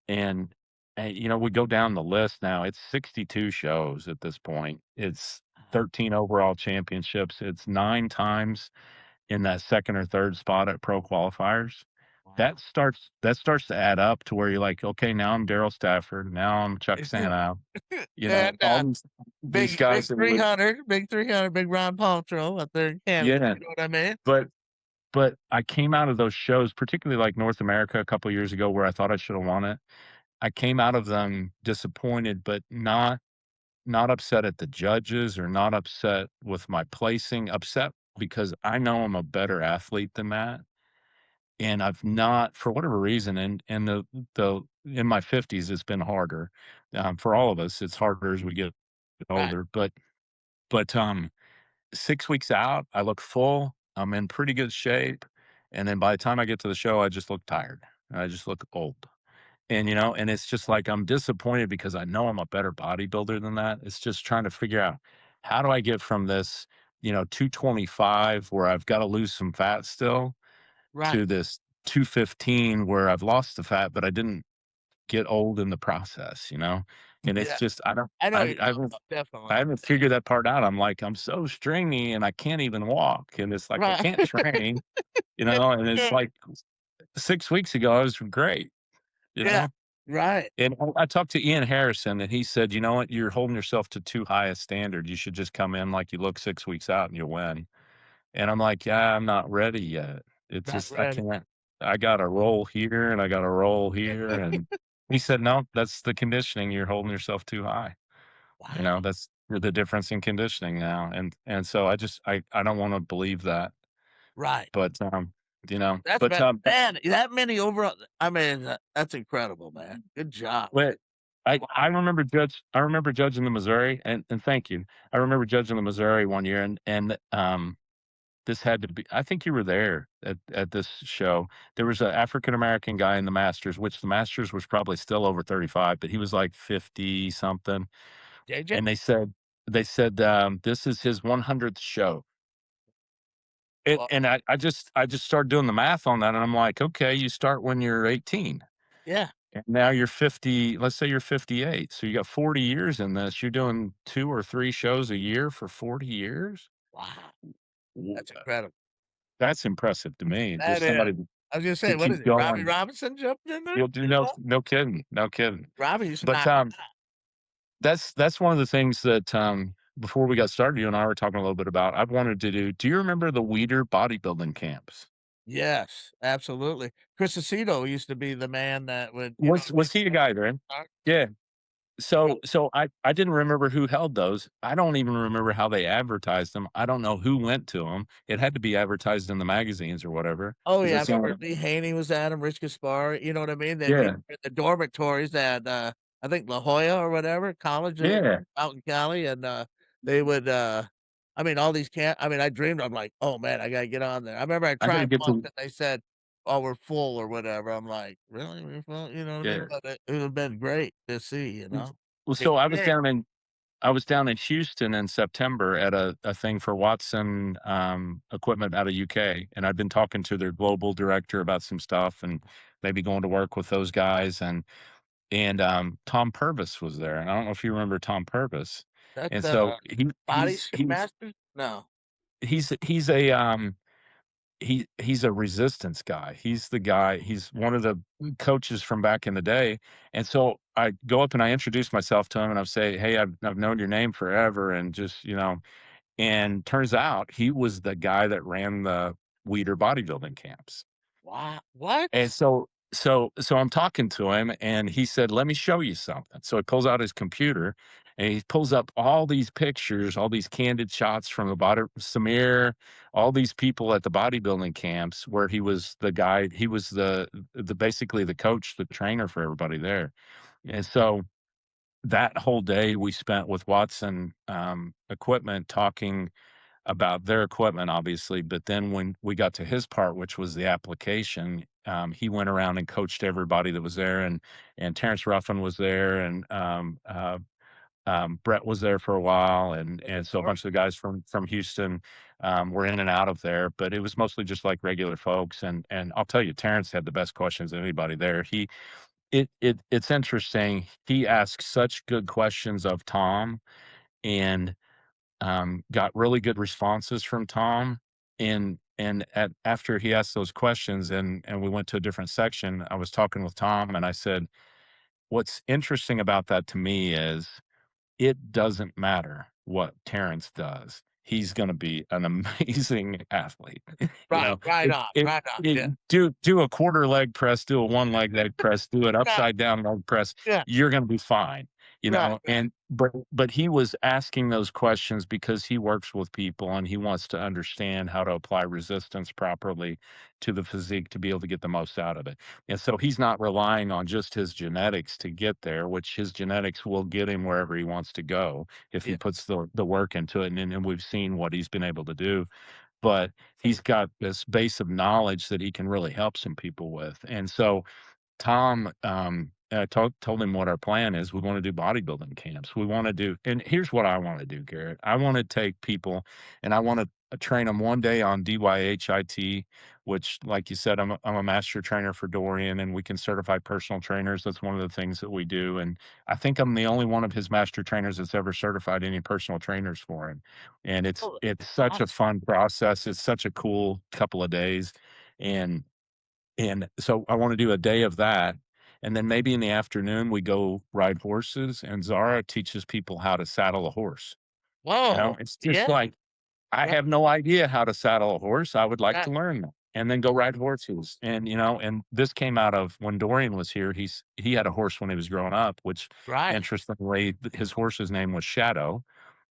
we go down the list now, it's 62 shows at this point. It's 13 overall championships. It's 9 times in that 2nd or 3rd spot at pro qualifiers. Wow. that starts to add up to where you're like, okay, now I'm Daryl Stafford, now I'm Chuck Sanow, you know, And, all these guys that would, big 300, big Ron Paltrow up there in Canada, yeah, you know what I mean? but I came out of those shows, particularly like North America a couple years ago, where I thought I should have won it. I came out of them disappointed, but not upset at the judges or not upset with my placing, upset because I know I'm a better athlete than that. And I've not, for whatever reason, and the in my 50s, it's been harder. For all of us, it's harder as we get Right. older. But 6 weeks out, I look full. I'm in pretty good shape. And then by the time I get to the show, I just look tired. I just look old. And, and it's just like I'm disappointed because I know I'm a better bodybuilder than that. It's just trying to figure out how do I get from this, 225 where I've got to lose some fat still Right. to this 215 where I've lost the fat, but I didn't get old in the process, And it's Yeah. just I don't I know what you're I talking haven't about, definitely. I haven't figured that part out. I'm like, I'm so stringy and I can't even walk. And it's like I Right. can't train, and it's like 6 weeks ago I was great, you Yeah. know? Right. And I talked to Ian Harrison and he said, you know what, you're holding yourself to too high a standard. You should just come in like you look 6 weeks out and you'll win. And I'm like, "Yeah, I'm not ready yet. It's Not just I ready. can't. I gotta roll here and I gotta roll here." And he said, "No, that's the conditioning. You're holding yourself too high. Wow. That's the difference in conditioning now." And so I don't wanna believe that. Right. But, That's but, been man, that many overall I mean, that's incredible, man. Good job. but I Wow. I remember judging the Missouri, and thank you. I remember judging the Missouri one year, and this had to be, I think you were there at this show. There was an African American guy in the Masters, which the Masters was probably still over 35, but he was like 50 something. JJ? And they said, this is his 100th show. And, Well, and I just started doing the math on that, and I'm like, okay, you start when you're 18, yeah. and now you're 50. Let's say you're 58, so you got 40 years in this. You're doing 2 or 3 shows a year for 40 years. Wow. W- That's incredible. That's impressive to me. That Just is. somebody I was gonna to say, what is keep it? Robbie going. Robinson jumped in there? You'll do no kidding, no kidding. Robbie used to But, knock that's one of the things that, before we got started, you and I were talking a little bit about, I've wanted to do. Do you remember the Weider bodybuilding camps? yes, absolutely. Chris Aceto used to be the man that would, Was he a guy then? start Yeah. So I didn't remember who held those. I don't even remember how they advertised them. I don't know who went to them. It had to be advertised in the magazines or whatever. oh, Is yeah, I this the remember only Lee Haney was at 'em, Rich Gaspar, you know what I mean? They'd be Yeah, in the dormitories at, I think La Jolla or whatever, college, yeah. out in Cali, and, they would, I mean, all these I mean, I dreamed, I'm like, "Oh, man, I gotta get on there." I remember I I gotta tried get once to and they said, "Oh, we're full," or whatever. I'm like, "Really? We're full?" You know what I mean? Yeah. But it would've been great to see, you know? Well, Big so thing. I was down in Houston in September at a thing for Watson, equipment out of UK, and I've been talking to their global director about some stuff and maybe going to work with those guys, and Tom Purvis was there, and I don't know if you remember Tom Purvis. That's, And so Body Masters? No. he's a, he's a resistance guy. He's the guy, he's one of the coaches from back in the day. And so I go up and I introduce myself to him and I say, "Hey, I've known your name forever," and just, and turns out he was the guy that ran the Weider bodybuilding camps. Wow. What? And so I'm talking to him and he said, "Let me show you something." So he pulls out his computer and he pulls up all these pictures, all these candid shots from the body Samir, all these people at the bodybuilding camps where he was the guy, he was the basically the coach, the trainer for everybody there. And so that whole day we spent with Watson equipment talking about their equipment, obviously. But then when we got to his part, which was the application, he went around and coached everybody that was there, and Terrence Ruffin was there, and Brett was there for a while, Of and so a course. bunch of the guys from Houston were in and out of there, but it was mostly just like regular folks. And I'll tell you, Terrence had the best questions of anybody there. It's interesting. He asked such good questions of Tom, and got really good responses from Tom. And And after he asked those questions and we went to a different section, I was talking with Tom and I said, what's interesting about that to me is it doesn't matter what Terrence does. He's gonna be an amazing athlete. You Right, know, it it right on, it yeah, do a quarter leg press, do a one leg press, do an right, upside down leg press, yeah, you're gonna be fine, you right, know, right, and but he was asking those questions because he works with people and he wants to understand how to apply resistance properly to the physique to be able to get the most out of it. And so he's not relying on just his genetics to get there, which his genetics will get him wherever he wants to go if he yeah, puts the work into it. And we've seen what he's been able to do. But he's got this base of knowledge that he can really help some people with. And so Tom, I told him what our plan is. We want to do bodybuilding camps. We want to do, and here's what I want to do, Garrett. I want to take people and I want to train them one day on DYHIT, which, like you said, I'm a master trainer for Dorian, and we can certify personal trainers. That's one of the things that we do. And I think I'm the only one of his master trainers that's ever certified any personal trainers for him. And oh, it's such a awesome, fun process. It's such a cool couple of days. And so I wanna do a day of that, and then maybe in the afternoon, we go ride horses, and Zara teaches people how to saddle a horse, you know? whoa, It's just yeah, like, I right, have no idea how to saddle a horse, I would like right, to learn that, and then go ride horses, and, you know, and this came out of when Dorian was here, he had a horse when he was growing up, which right, interestingly, his horse's name was Shadow.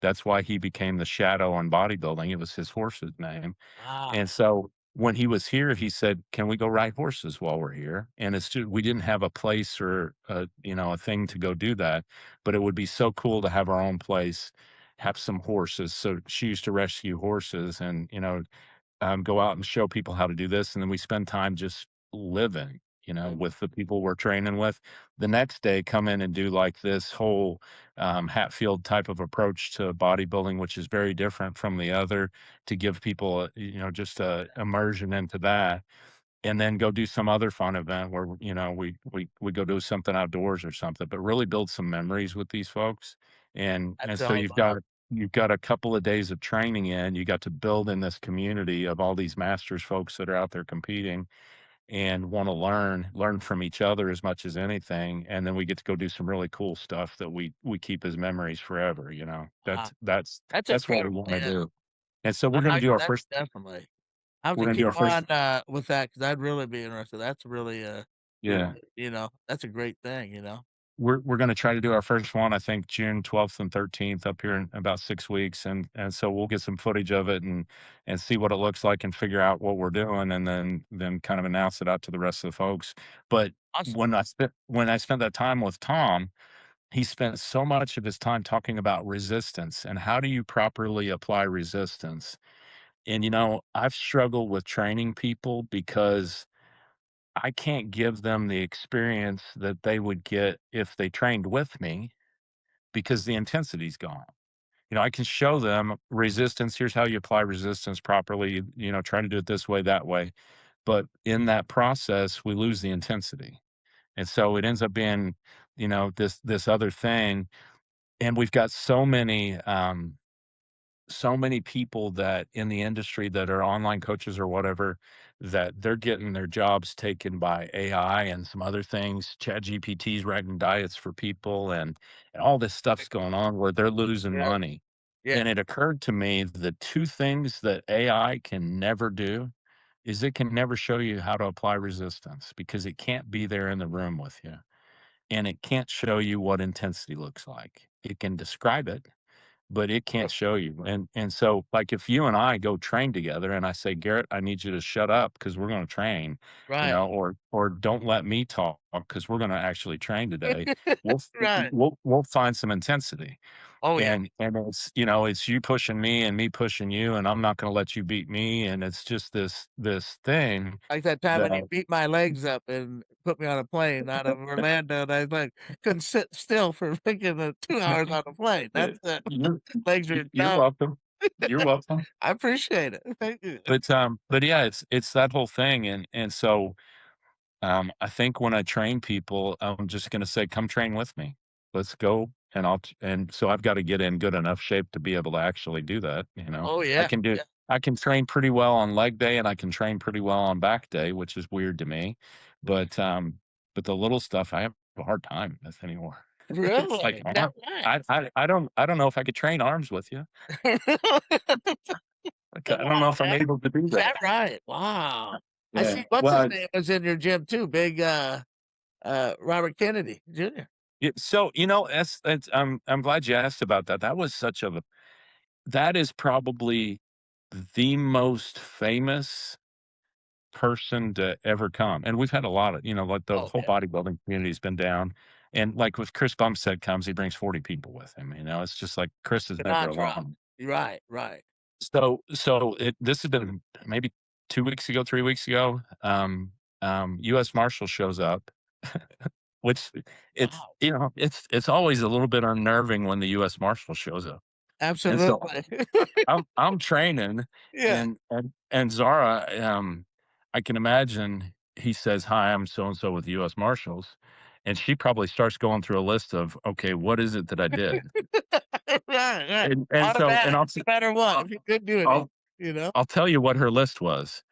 That's why he became the Shadow on bodybuilding, it was his horse's name. ah, And so when he was here, he said, "Can we go ride horses while we're here?" And it's just we didn't have a place or a, you know, a thing to go do that, but it would be so cool to have our own place, have some horses. So she used to rescue horses and, you know, go out and show people how to do this, and then we spend time just living, you know, mhm, with the people we're training with. The next day, come in and do like this whole Hatfield type of approach to bodybuilding, which is very different from the other, to give people, you know, just a immersion into that, and then go do some other fun event where you know we go do something outdoors or something, but really build some memories with these folks. And that's so all, you've got a couple of days of training in. You got to build in this community of all these masters folks that are out there competing and want to learn from each other as much as anything. And then we get to go do some really cool stuff that we keep as memories forever. You know, wow, that's that's what we incredible, want to yeah, do. And so we're going to do our that's first. definitely I have We're to going to do keep our first. on, with that because 'cause I'd really be interested, that's really, Yeah. you know, that's a great thing, you know? We're gonna try to do our first one, I think June 12th and 13th up here in about 6 weeks, and so we'll get some footage of it and see what it looks like and figure out what we're doing and then kind of announce it out to the rest of the folks. But Awesome, when I spent that time with Tom, he spent so much of his time talking about resistance and how do you properly apply resistance. And, you know, I've struggled with training people because I can't give them the experience that they would get if they trained with me because the intensity's gone. You know, I can show them resistance. Here's how you apply resistance properly. You know, try to do it this way, that way. But in that process, we lose the intensity. And so it ends up being, you know, this other thing. And we've got so many people that in the industry that are online coaches or whatever, that they're getting their jobs taken by AI and some other things. Chat GPT's writing diets for people and all this stuff's going on where they're losing yeah, money. yeah, And it occurred to me the two things that AI can never do is it can never show you how to apply resistance because it can't be there in the room with you. And it can't show you what intensity looks like. It can describe it, but it can't show you. And so, like, if you and I go train together and I say, "Garrett, I need you to shut up because we're gonna train," you right, know, or "Don't let me talk because we're gonna actually train today," we'll right, we'll find some intensity. oh, yeah, And it's, you know, it's you pushing me and me pushing you, and I'm not gonna let you beat me, and it's just this thing like that time when that he beat my legs up and put me on a plane out of Orlando, and I, like, couldn't sit still for freaking, 2 hours on a plane, that's it. you're Legs are you're numb. welcome. You're welcome. I appreciate it, thank you. But yeah, it's that whole thing, and so I think when I train people, I'm just gonna say, "Come train with me. Let's go." And so I've got to get in good enough shape to be able to actually do that, you know? Oh, I yeah, can do yeah, I can train pretty well on leg day, and I can train pretty well on back day, which is weird to me. But, um, but the little stuff I have a hard time with anymore. It's like Really? Is that arm I don't know if I could train arms with you. right? Like, Come I don't know on, if I'm man. able to do Is that that. right? Wow. I Yeah. see what's his Well, name was in your gym too, big, Robert Kennedy Jr. so, that's I'm glad you asked about that. That is probably the most famous person to ever come, and we've had a lot of, like, the Oh, whole yeah. bodybuilding community's been down, and, like, with Chris Bumstead comes, he brings 40 people with him, it's just like Chris is An never entourage. alone. Right, right. This has been maybe 2 weeks ago, 3 weeks ago, US Marshal shows up, which Wow. it's always a little bit unnerving when the US Marshal shows up, and so Absolutely. I'm training Yeah. and Zara, I can imagine he says, "Hi, I'm so and so with the US Marshals," and she probably starts going through a list of, "Okay, what is it that I did?" Right, right. And so and Automatic, no matter what, I'll if you couldn't do anything, I'll you know? I'll tell you what her list was.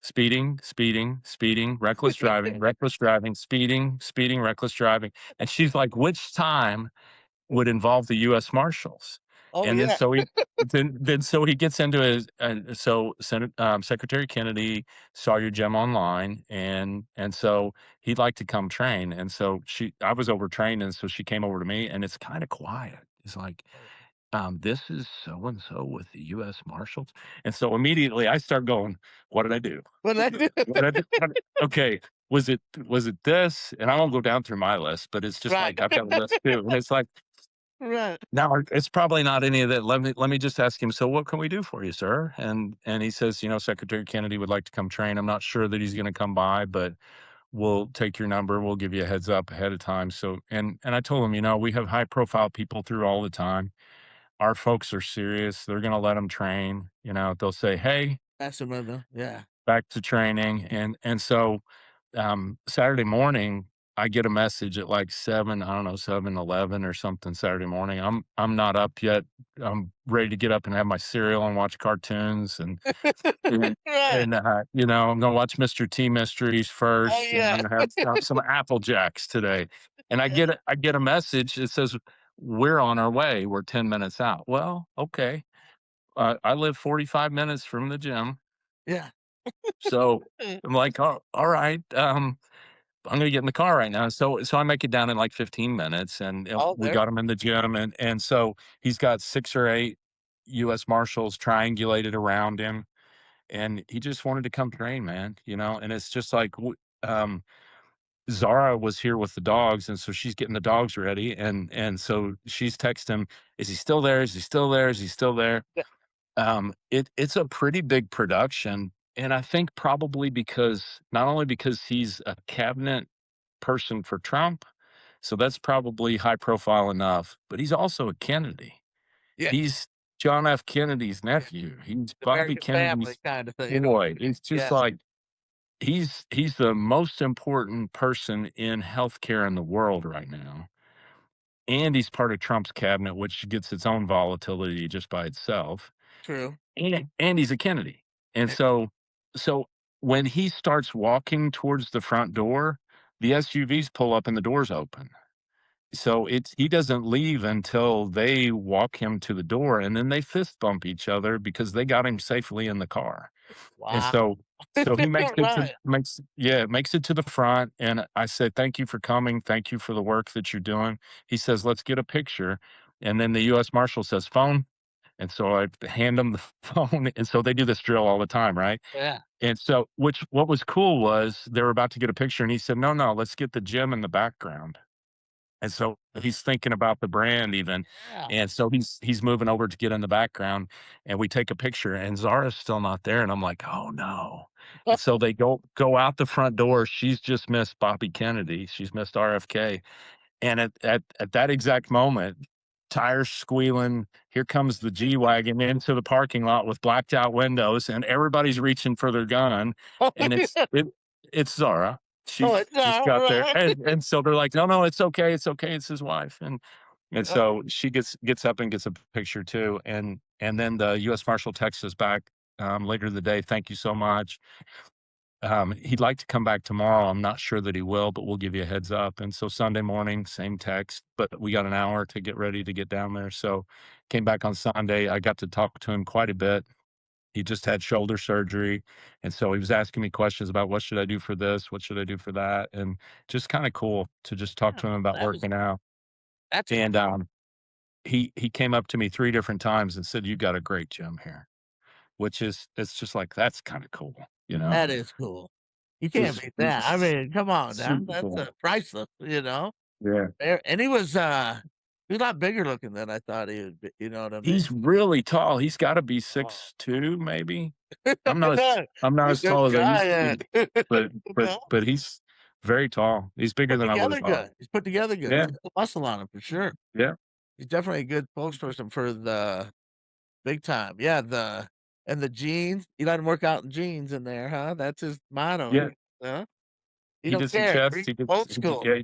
Speeding, speeding, speeding, reckless driving, speeding, speeding, reckless driving, and she's like, "Which time would involve the US Marshals?" Oh, And then yeah. so he gets into his Secretary Kennedy saw your gym online, and so he'd like to come train, and so I was overtraining, so she came over to me, and it's kinda quiet. It's like, "This is so and so with the US Marshals," and so immediately I start going, "What did I do? When I do What did I do? Okay, was it this?" And I won't go down through my list, but it's just right, like I've got a list too, and it's like, right. "No, it's probably not any of that. Let me just ask him, 'So what can we do for you, sir?'" And he says, "Secretary Kennedy would like to come train. I'm not sure that he's gonna come by, but we'll take your number. We'll give you a heads up ahead of time." So and I told him, "We have high profile people through all the time. Our folks are serious. They're gonna let let them train." They'll say, "Hey, That's the window, yeah. back to training." And so Saturday morning, I get a message at like 7, I don't know, 7:11 or something Saturday morning. I'm not up yet. I'm ready to get up and have my cereal and watch cartoons and Right. I'm gonna watch Mr. T Mysteries Oh, first, and yeah. I'm gonna have some Apple Jacks today. And I get a message that says, "We're on our way. We're 10 minutes out." Well, okay. I live 45 minutes from the gym, Yeah. so I'm like, "Oh, all right. I'm gonna get in the car right now." So I make it down in like 15 minutes, and Oh, we there got him in the gym, and so he's got 6 or 8 US Marshals triangulated around him, and he just wanted to come train, man, and it's just like um, Zara was here with the dogs, and so she's getting the dogs ready, and so she's texting him, "Is he still there? Is he still there? Is he still there?" yeah. It's a pretty big production, and I think probably not only because he's a cabinet person for Trump, so that's probably high profile enough, but he's also a Kennedy. Yes. He's John F. Kennedy's Yeah. nephew. He's Bobby American family Kennedy's kind of thing, boy. It's just yeah. like he's the most important person in healthcare in the world right now, and he's part of Trump's cabinet, which gets its own volatility just by itself. True. And he's a Kennedy. And so when he starts walking towards the front door, the SUVs pull up and the doors open. So he doesn't leave until they walk him to the door, and then they fist bump each other because they got him safely in the car. And Wow. so he makes it to Right. makes it to the front, and I said, "Thank you for coming. Thank you for the work that you're doing." He says, "Let's get a picture." And then the US Marshal says, "Phone." And so I hand them the phone, and so they do this drill all the time, right? Yeah. And so what was cool was they were about to get a picture, and he said, "No, no, let's get the gym in the background." And so he's thinking about the brand even, Yeah. and so he's moving over to get in the background, and we take a picture, and Zara's still not there, and I'm like, "Oh, no." And so they go out the front door. She's just missed Bobby Kennedy. She's missed RFK. And at that exact moment, tires squealing, here comes the G Wagon into the parking lot with blacked out windows, and everybody's reaching for their gun, Oh, and yeah. it's Zara. Oh, She's it's just not got there, right. and so they're like, "No, no, it's okay, it's okay, it's his wife," and Oh, so she gets up and gets a picture too, and then the US Marshal texts us back. later in the day. Thank you so much. He'd like to come back tomorrow. I'm not sure that he will, but we'll give you a heads up. And so Sunday morning, same text, but we got an hour to get ready to get down there. So came back on Sunday. I got to talk to him quite a bit. He just had shoulder surgery. And so he was asking me questions about what should I do for this? What should I do for that? And just kind of cool to just talk Yeah, to him about that was working out. that's And cool. he came up to me 3 different times and said, "You got a great gym here," which is it's just like, that's kinda cool, you know? That is cool. You can't It's beat that. I it's mean, come on now. super That's, cool. priceless, you know? Yeah. And he was a lot bigger looking than I thought he would be, you know what I mean? He's really tall. He's gotta be Oh. 6'2", maybe? Look at that. I'm not He's as a tall as I used to giant. be, but You know? he's very tall. He's bigger Put than I would've together thought. good. He's put together good. Yeah, He's got the muscle on him for sure. yeah, He's definitely a good spokesperson for the big time. Yeah, the jeans. You let him work out in jeans in there, huh? That's his motto. yeah. Huh? He He don't did some care. chest, He's old he did school. yeah,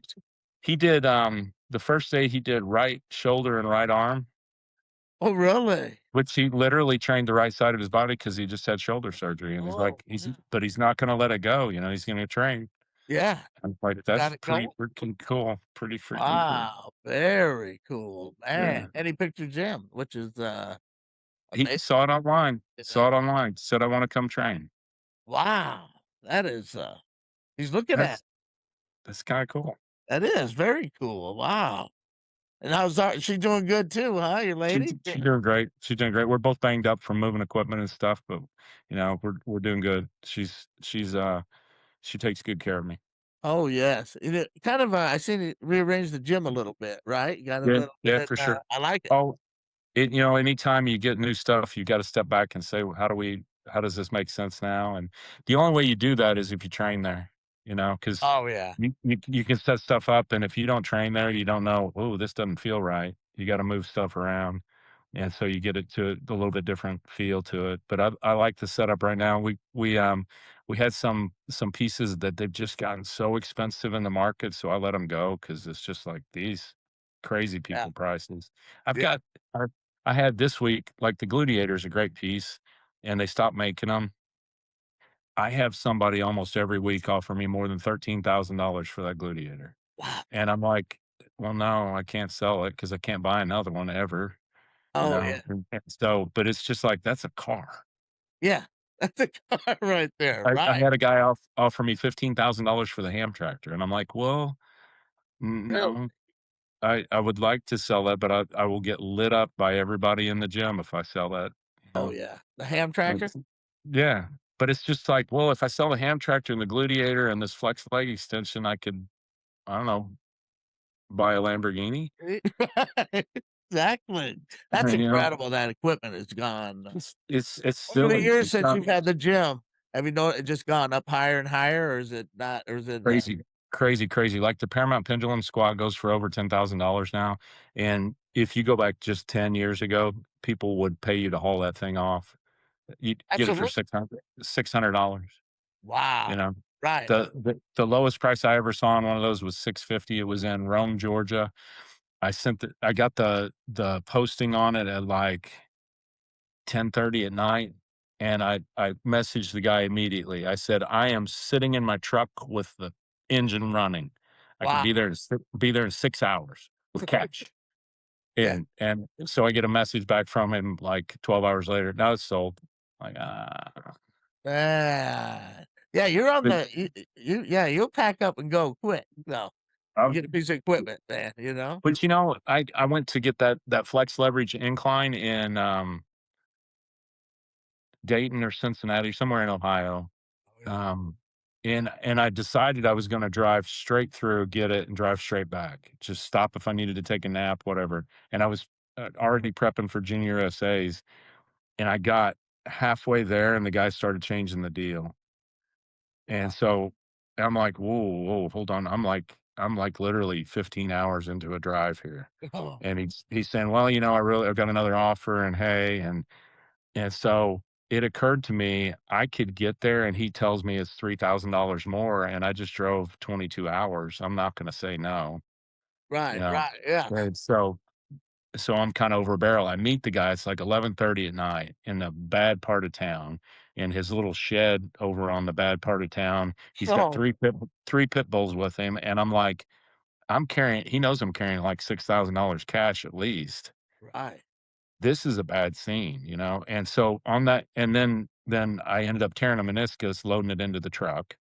he did, the first day he did right shoulder and right arm, Oh, really? which he literally trained the right side of his body because he just had shoulder surgery, and he's Oh, like, wow. he's not gonna let it go, he's gonna train. Yeah, I'm like, got "That's it pretty going. freaking cool, pretty freaking cool." Wow, very cool, man. Yeah. And he picked your gym, which is, He amazing, you saw know? it online, said, "I wanna come train." Wow, that is, he's looking at That's that's kinda cool. that is very cool, wow. And she doing good too, huh, your lady? She's doing great, she's doing great. We're both banged up from moving equipment and stuff, but, we're doing good. She takes good care of me. Oh, yes. It kind of, I seen it rearrange the gym a little bit, right? You got a Yeah, little yeah, bit, for sure. I like it. Oh, anytime you get new stuff, you gotta step back and say, "Well, how does this make sense now?" And the only way you do that is if you train there, because Oh, yeah. you can set stuff up, and if you don't train there, you don't know, "Oh, this doesn't feel right." You gotta move stuff around, and so you get it to a little bit different feel to it. But I like the setup right now. We had some pieces that they've just gotten so expensive in the market, so I let them go because it's just like these crazy Yeah, people prices. I've yeah. got I had this week, like, the Gluteator is a great piece, and they stopped making them. I have somebody almost every week offer me more than $13,000 for that Gluteator, Wow. and I'm like, "Well, no, I can't sell it because I can't buy another one ever," Oh, yeah. and so but it's just like, that's a car. Yeah. That's a car right there, I right. had a guy offer me $15,000 for the ham tractor, and I'm like, "Well, Really? no, I would like to sell that, but I will get lit up by everybody in the gym if I sell that," you Oh, know? yeah. The ham tractor? It's yeah, but it's just like, well, if I sell the ham tractor and the gluteator and this flex leg extension, I could, I don't know, buy a Lamborghini. Right. Exactly. That's You know, incredible that equipment has gone it's over the silly. years It's since not you've had the gym, have you know it just gone up higher and higher, or is it not or is it, crazy, crazy, crazy. Like the Paramount Pendulum squat goes for over $10,000 now, and if you go back just 10 years ago, people would pay you to haul that thing off. You'd get it for absolutely. $600. You Wow. know, Right. the lowest price I ever saw on one of those was 650. It was in Rome, Georgia. I got the posting on it at like 10:30 at night, and I messaged the guy immediately. I said, "I am sitting in my truck with the engine running. I could Wow. be there in 6 hours with cash." Yeah. And so I get a message back from him like 12 hours later. "Now it's sold." Like, Ah. Yeah, you're on but the yeah, you'll pack up and go quick, so, you um, get a piece of equipment, man, you know? but, I went to get that flex leverage incline in, Dayton or Cincinnati, somewhere in Ohio, Oh, yeah. um, and I decided I was gonna drive straight through, get it, and drive straight back. Just stop if I needed to take a nap, whatever, and I was, already prepping for Junior USA's, and I got halfway there, and the guy started changing the deal, and Wow. so I'm like, "Whoa, whoa, hold on." I'm like literally 15 hours into a drive here, Oh, and he's saying, "Well, I've got another offer, and hey," and so it occurred to me I could get there and he tells me it's $3,000 more and I just drove 22 hours. I'm not gonna say no, you right, know? right, yeah. And so so I'm kind of over a barrel. I meet the guy. It's like 11:30 at night in the bad part of town, in his little shed over on the bad part of town. He's got Oh, 3 pit bulls with him, and I'm like, I'm carrying. He knows I'm carrying like $6,000 cash at least. right. This is a bad scene, you know. And so on that, and then I ended up tearing a meniscus, loading it into the truck,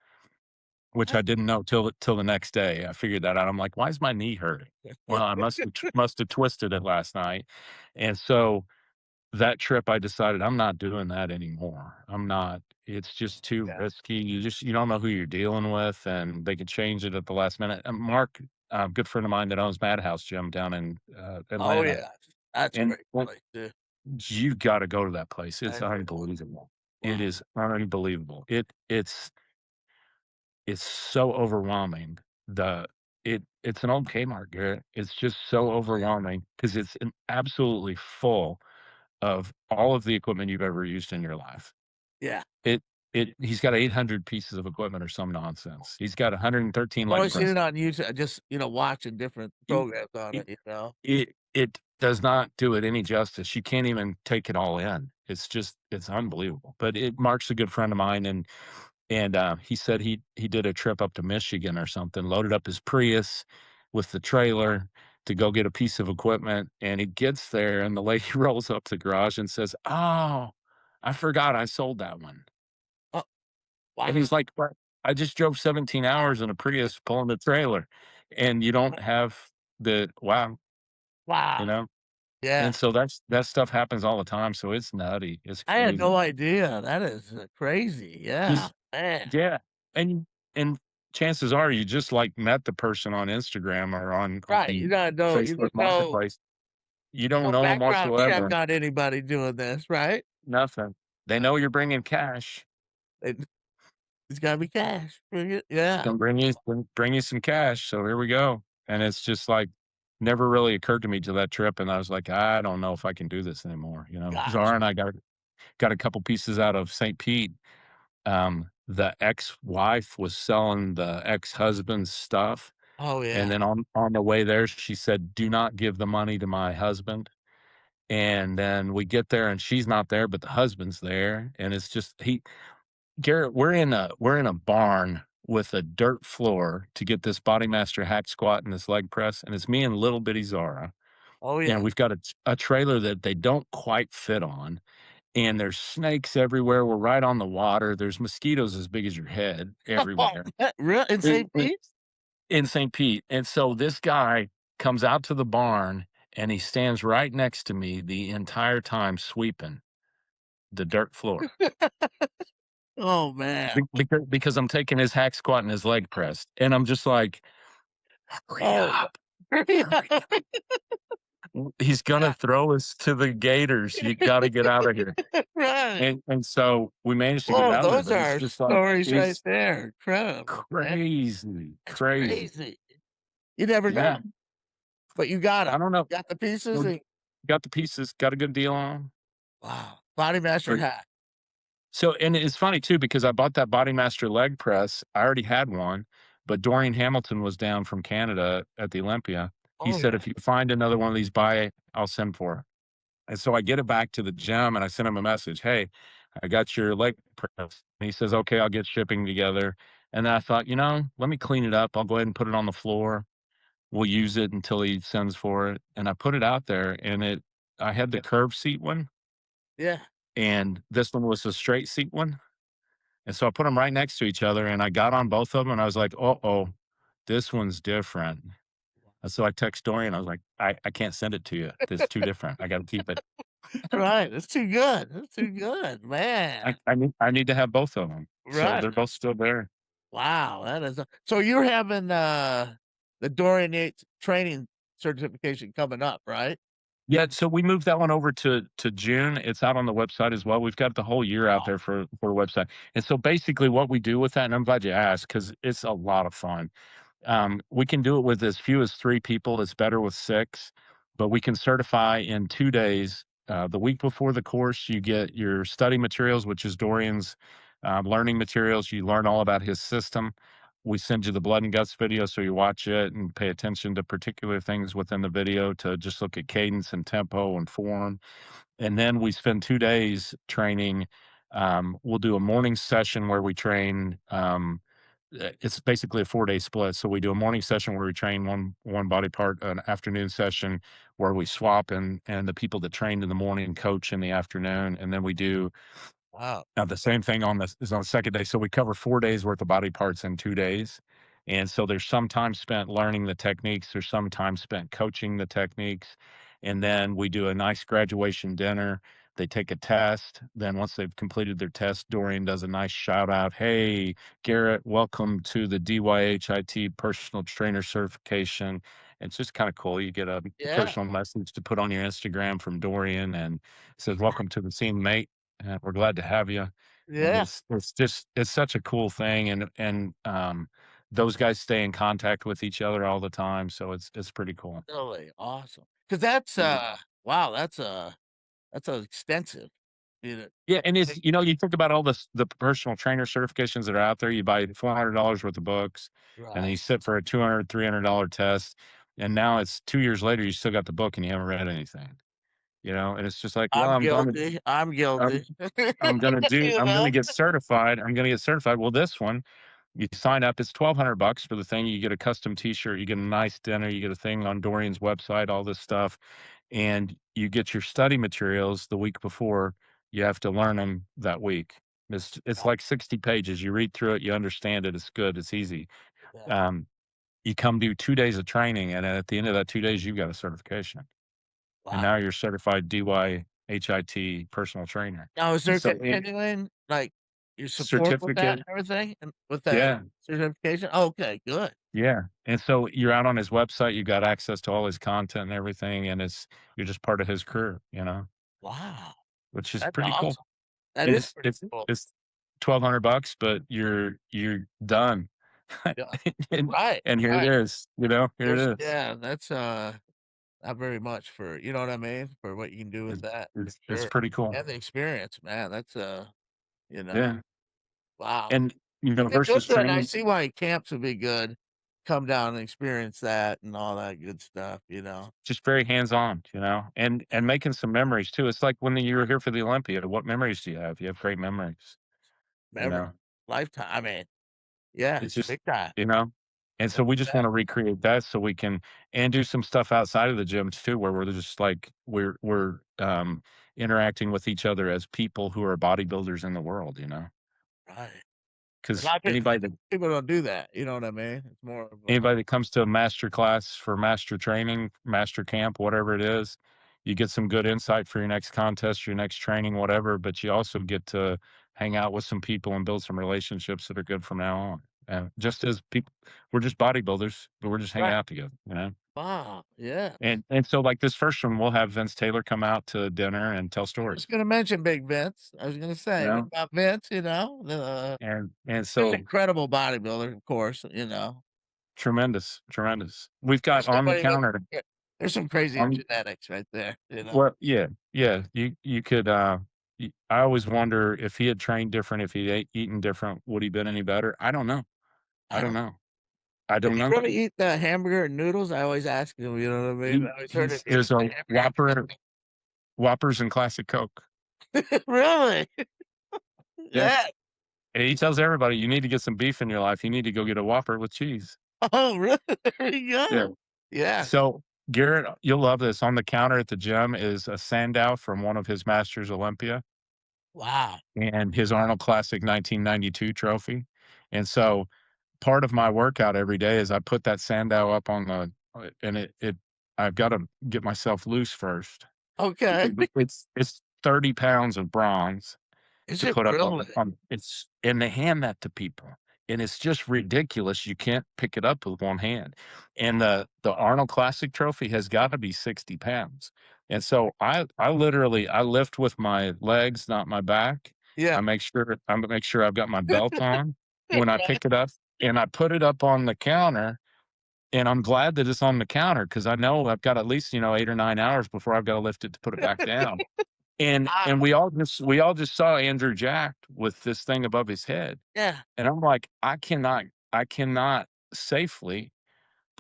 which I What? didn't know till the next day. I figured that out. I'm like, why is my knee hurting? Well, I must have twisted it last night, and so that trip, I decided I'm not doing that anymore. I'm not. It's just too Yeah. risky. You don't know who you're dealing with, and they could change it at the last minute. And Mark, a good friend of mine that owns Madhouse Gym down in Oh, Atlanta, yeah. That's a and great place too. you got to go to that place. It's That is. unbelievable. It Wow. is unbelievable. It's so overwhelming. It's an old Kmart, Garrett. It's just so overwhelming because it's absolutely full of all of the equipment you've ever used in your life. Yeah. It he's got 800 pieces of equipment or some nonsense. He's got 113 I've leg only seen press. it on YouTube, just, watching different It programs on it it, you know? it does not do it any justice. You can't even take it all in. It's unbelievable. But Mark's a good friend of mine, and he said he did a trip up to Michigan or something, loaded up his Prius with the trailer to go get a piece of equipment, and he gets there, and the lady rolls up the garage and says, "Oh, I forgot I sold that one." Oh, And wow. he's like, "What? I just drove 17 hours in a Prius pulling the trailer, and you don't have the" wow, you Wow. know? Yeah. And so that stuff happens all the time, so it's nutty, it's I had no crazy. idea. That is, crazy. Yeah, Just man. yeah, and chances are you just, like, met the person on Instagram or Right, on you Facebook don't know Marketplace. You don't no know them background check whatsoever, on anybody doing this, right? nothing. They know you're bringing cash. It it's gotta be cash. Bring it, yeah. Gonna bring you some cash, so here we go. And it's just, like, never really occurred to me to that trip, and I was like, "I don't know if I can do this anymore," you know? Gotcha. Zara and I got a couple pieces out of St. Pete. The ex-wife was selling the ex-husband's stuff, Oh, and yeah. then on the way there, she said, "Do not give the money to my husband." And then we get there, and she's not there, but the husband's there, and it's just he Garrett, we're in a barn with a dirt floor to get this Bodymaster hack squat and this leg press, and it's me and little bitty Zara, Oh, and yeah. we've got a trailer that they don't quite fit on, and there's snakes everywhere. We're right on the water. There's mosquitoes as big as your head Oh, everywhere real in in St. Pete? in St. Pete. And so this guy comes out to the barn and he stands right next to me the entire time sweeping the dirt floor Oh, man. because I'm taking his hack squat and his leg press. And I'm just like, hurry Oh, up. Hurry yeah. up. He's gonna throw us to the gators. You gotta get out of here. Right. And so we managed to get Whoa, out of there, those but it's are just like stories right it's there. Incredible, man. crazy, That's crazy. crazy. You never know, Yeah. but you got I 'em. don't know. Got the pieces We and got the pieces, got a good deal on 'em. wow. Body Master But hat. so and it's funny too because I bought that Bodymaster leg press. I already had one, but Dorian Hamilton was down from Canada at the Olympia. He Oh, said, yeah. "If you find another one of these, buy it. I'll send for it." And so I get it back to the gym and I sent him a message, "Hey, I got your leg press." And he says, "Okay, I'll get shipping together." And then I thought, let me clean it up. I'll go ahead and put it on the floor. We'll use it until he sends for it. And I put it out there and I had the curved seat one Yeah. and this one was a straight seat one. And so I put them right next to each other and I got on both of them and I was like, "Uh-oh, this one's different." And so I text Dorian. I was like, I can't send it to you. It's too different. I got to keep it. Right. It's too good. It's too good, I, man. I need I need to have both of them. So Right. they're both still there. Wow, that is so you're having, the Dorian Yates training certification coming up, right? Yeah, so we moved that one over to June. It's out on the website as well. We've got the whole year out Wow. there for a website. And so basically what we do with that, and I'm glad you asked because it's a lot of fun. We can do it with as few as 3 people. It's better with 6, but we can certify in 2 days. The week before the course, you get your study materials, which is Dorian's learning materials. You learn all about his system. we send you the blood and guts video so you watch it and pay attention to particular things within the video to just look at cadence and tempo and form. And then we spend 2 days training. We'll do a morning session where we train, it's basically a 4-day split. So we do a morning session where we train one body part, an afternoon session where we swap and the people that trained in the morning coach in the afternoon, and then we do Wow. the same thing on the second day. So we cover 4 days worth of body parts in 2 days. And so there's some time spent learning the techniques, there's some time spent coaching the techniques, and then we do a nice graduation dinner. They take a test. Then once they've completed their test, Dorian does a nice shout out. Hey, Garrett, welcome to the DYHIT personal trainer certification. It's just kind of cool. You get a Yeah. personal message to put on your Instagram from Dorian and it says, welcome to the team, mate. We're glad to have you. And Yeah. it's just it's such a cool thing, and those guys stay in contact with each other all the time, so it's pretty cool. Really awesome. Because that's Yeah. wow, that's extensive. You know, Yeah, and like, you think about all the personal trainer certifications that are out there. You buy $400 worth of books, and then right. you sit for a $200, $300 test, and now it's 2 years later, you still got the book and you haven't read anything, and it's just like, well, I'm guilty. I'm guilty. You I'm know? gonna get certified. I'm gonna get certified. Well, this one, you sign up, it's $1,200 for the thing. You get a custom t-shirt, you get a nice dinner, you get a thing on Dorian's website, all this stuff, and you get your study materials the week before. You have to learn them that week. It's like 60 pages. You read through it, you understand it, it's good, it's easy. Yeah. Um, you come do 2 days of training, and at the end of that 2 days, you've got a certification. And Wow. now you're certified DYHIT personal trainer. Now is And there so in continuing, like, your support with that certificate and everything and with that yeah, certification? Okay, good. yeah. And so you're out on his website, you got access to all his content and everything, and you're just part of his crew, Wow. which is That's pretty cool. awesome. That is It's pretty it's cool. it's $1,200, but you're done. Yeah. And Right, and here it right. is, here There's it is. yeah, that's, not very much for you know what I mean? For what you can do with It's that, for it's sure. pretty cool. And the experience, man, that's, you know, Yeah. wow. And, It'd be good versus then, I training, see why camps would be good. Come down and experience that and all that good stuff, you know? just very hands-on, and Yeah. making some memories too. It's like when you were here for the Olympia, what memories do you have? You have great memories, you Memory. know? Lifetime, I mean, yeah, It's just big time. you know? And so we just That wanna recreate that so we can and do some stuff outside of the gym too, where we're just like we're interacting with each other as people who are bodybuilders in the world. right. A Because lot of people don't do that, you know what I mean? It's more of a anybody that comes to a master class for master training, master camp, whatever it is, you get some good insight for your next contest, your next training, whatever, but you also get to hang out with some people and build some relationships that are good from now on. And just as people, we're just bodybuilders, but we're just hanging right. out together. Wow, yeah. And so like this first one, we'll have Vince Taylor come out to dinner and tell I was stories, gonna mention Big Vince. I was gonna you say, what know, about Vince, you know? The and an so incredible bodybuilder, of course, you know? tremendous, tremendous. We've got There's on the somebody with counter yeah, there's some crazy on genetics right there, you know? Well, yeah, yeah. You could. I always wonder if he had trained different, if he ate eaten different, would he been any better? I don't know. I I don't don't know. I Did don't he know. really eat the hamburger and noodles? I always ask him, you know what I mean? I always heard it, he There's ate a the hamburger Whoppers and classic Coke. Really? Yeah, Yeah. and he tells everybody you need to get some beef in your life. You need to go get a Whopper with cheese. Oh, really? There you Yeah. go. Yeah. So Garrett, you'll love this. On the counter at the gym is a sandow from one of his Masters Olympia Wow. and his Arnold Classic 1992 trophy. And so part of my workout every day is I put that sandow up on the and it I've got to get myself loose first Okay. because it's 30 pounds of bronze Is to it put up really? on it's and they hand that to people. And it's just ridiculous. You can't pick it up with one hand. And the Arnold Classic trophy has got to be 60 pounds. And so I literally I lift with my legs, not my back. Yeah. I make sure I've got my belt on when I Right. pick it up and I put it up on the counter. And I'm glad that it's on the counter because I know I've got at least 8 or 9 hours before I've got to lift it to put it back down. And Wow. we all just saw Andrew jacked with this thing above his head. Yeah. And I'm like, I cannot I cannot safely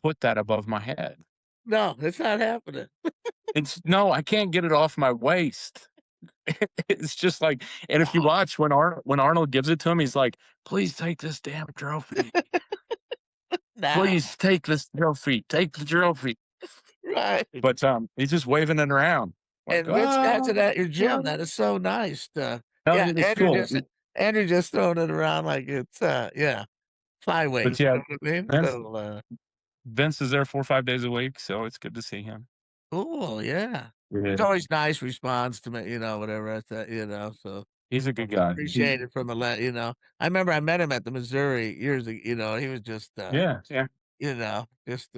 put that above my head. No, it's not happening. It's no, I can't get it off my waist. It's just like, and if you watch when Arnold gives it to him, he's like, "Please take this damn trophy. Now, Please take this trophy. Take the trophy." right. But, he's just waving it around like, And Vince has it at your ah." gym. That is so nice. No, Yeah, it is cool. Andrew just throwing it around like it's yeah, flyweight. But You yeah, know what I mean? Vince So Vince is there 4 or 5 days a week, so it's good to see him. cool, yeah. It's Yeah. always nice response to me, whatever I said, so He's a good guy. appreciate it from the I remember I met him at the Missouri years ago, he was just Yeah, yeah, just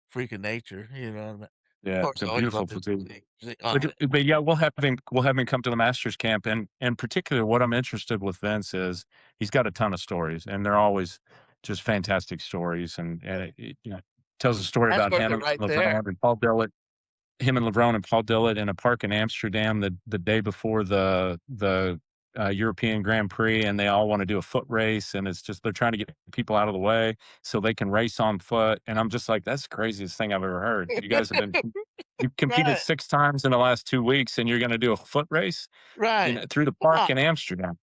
freak of nature, Of yeah, course, it's a I always beautiful loved his physique. music. But yeah, we'll have him come to the Masters camp, and in particular, what I'm interested with Vince is he's got a ton of stories, and they're always just fantastic stories, and it tells a story That's about worth him it and right there. LeBron and Paul Dillett, him and LeBron and Paul Dillett in a park in Amsterdam the day before the European Grand Prix, and they all want to do a foot race, and it's just they're trying to get people out of the way so they can race on foot, and I'm just like, that's the craziest thing I've ever heard. You've competed Right, 6 times in the last 2 weeks, and you're gonna do a foot race right. through the Come park on. in Amsterdam.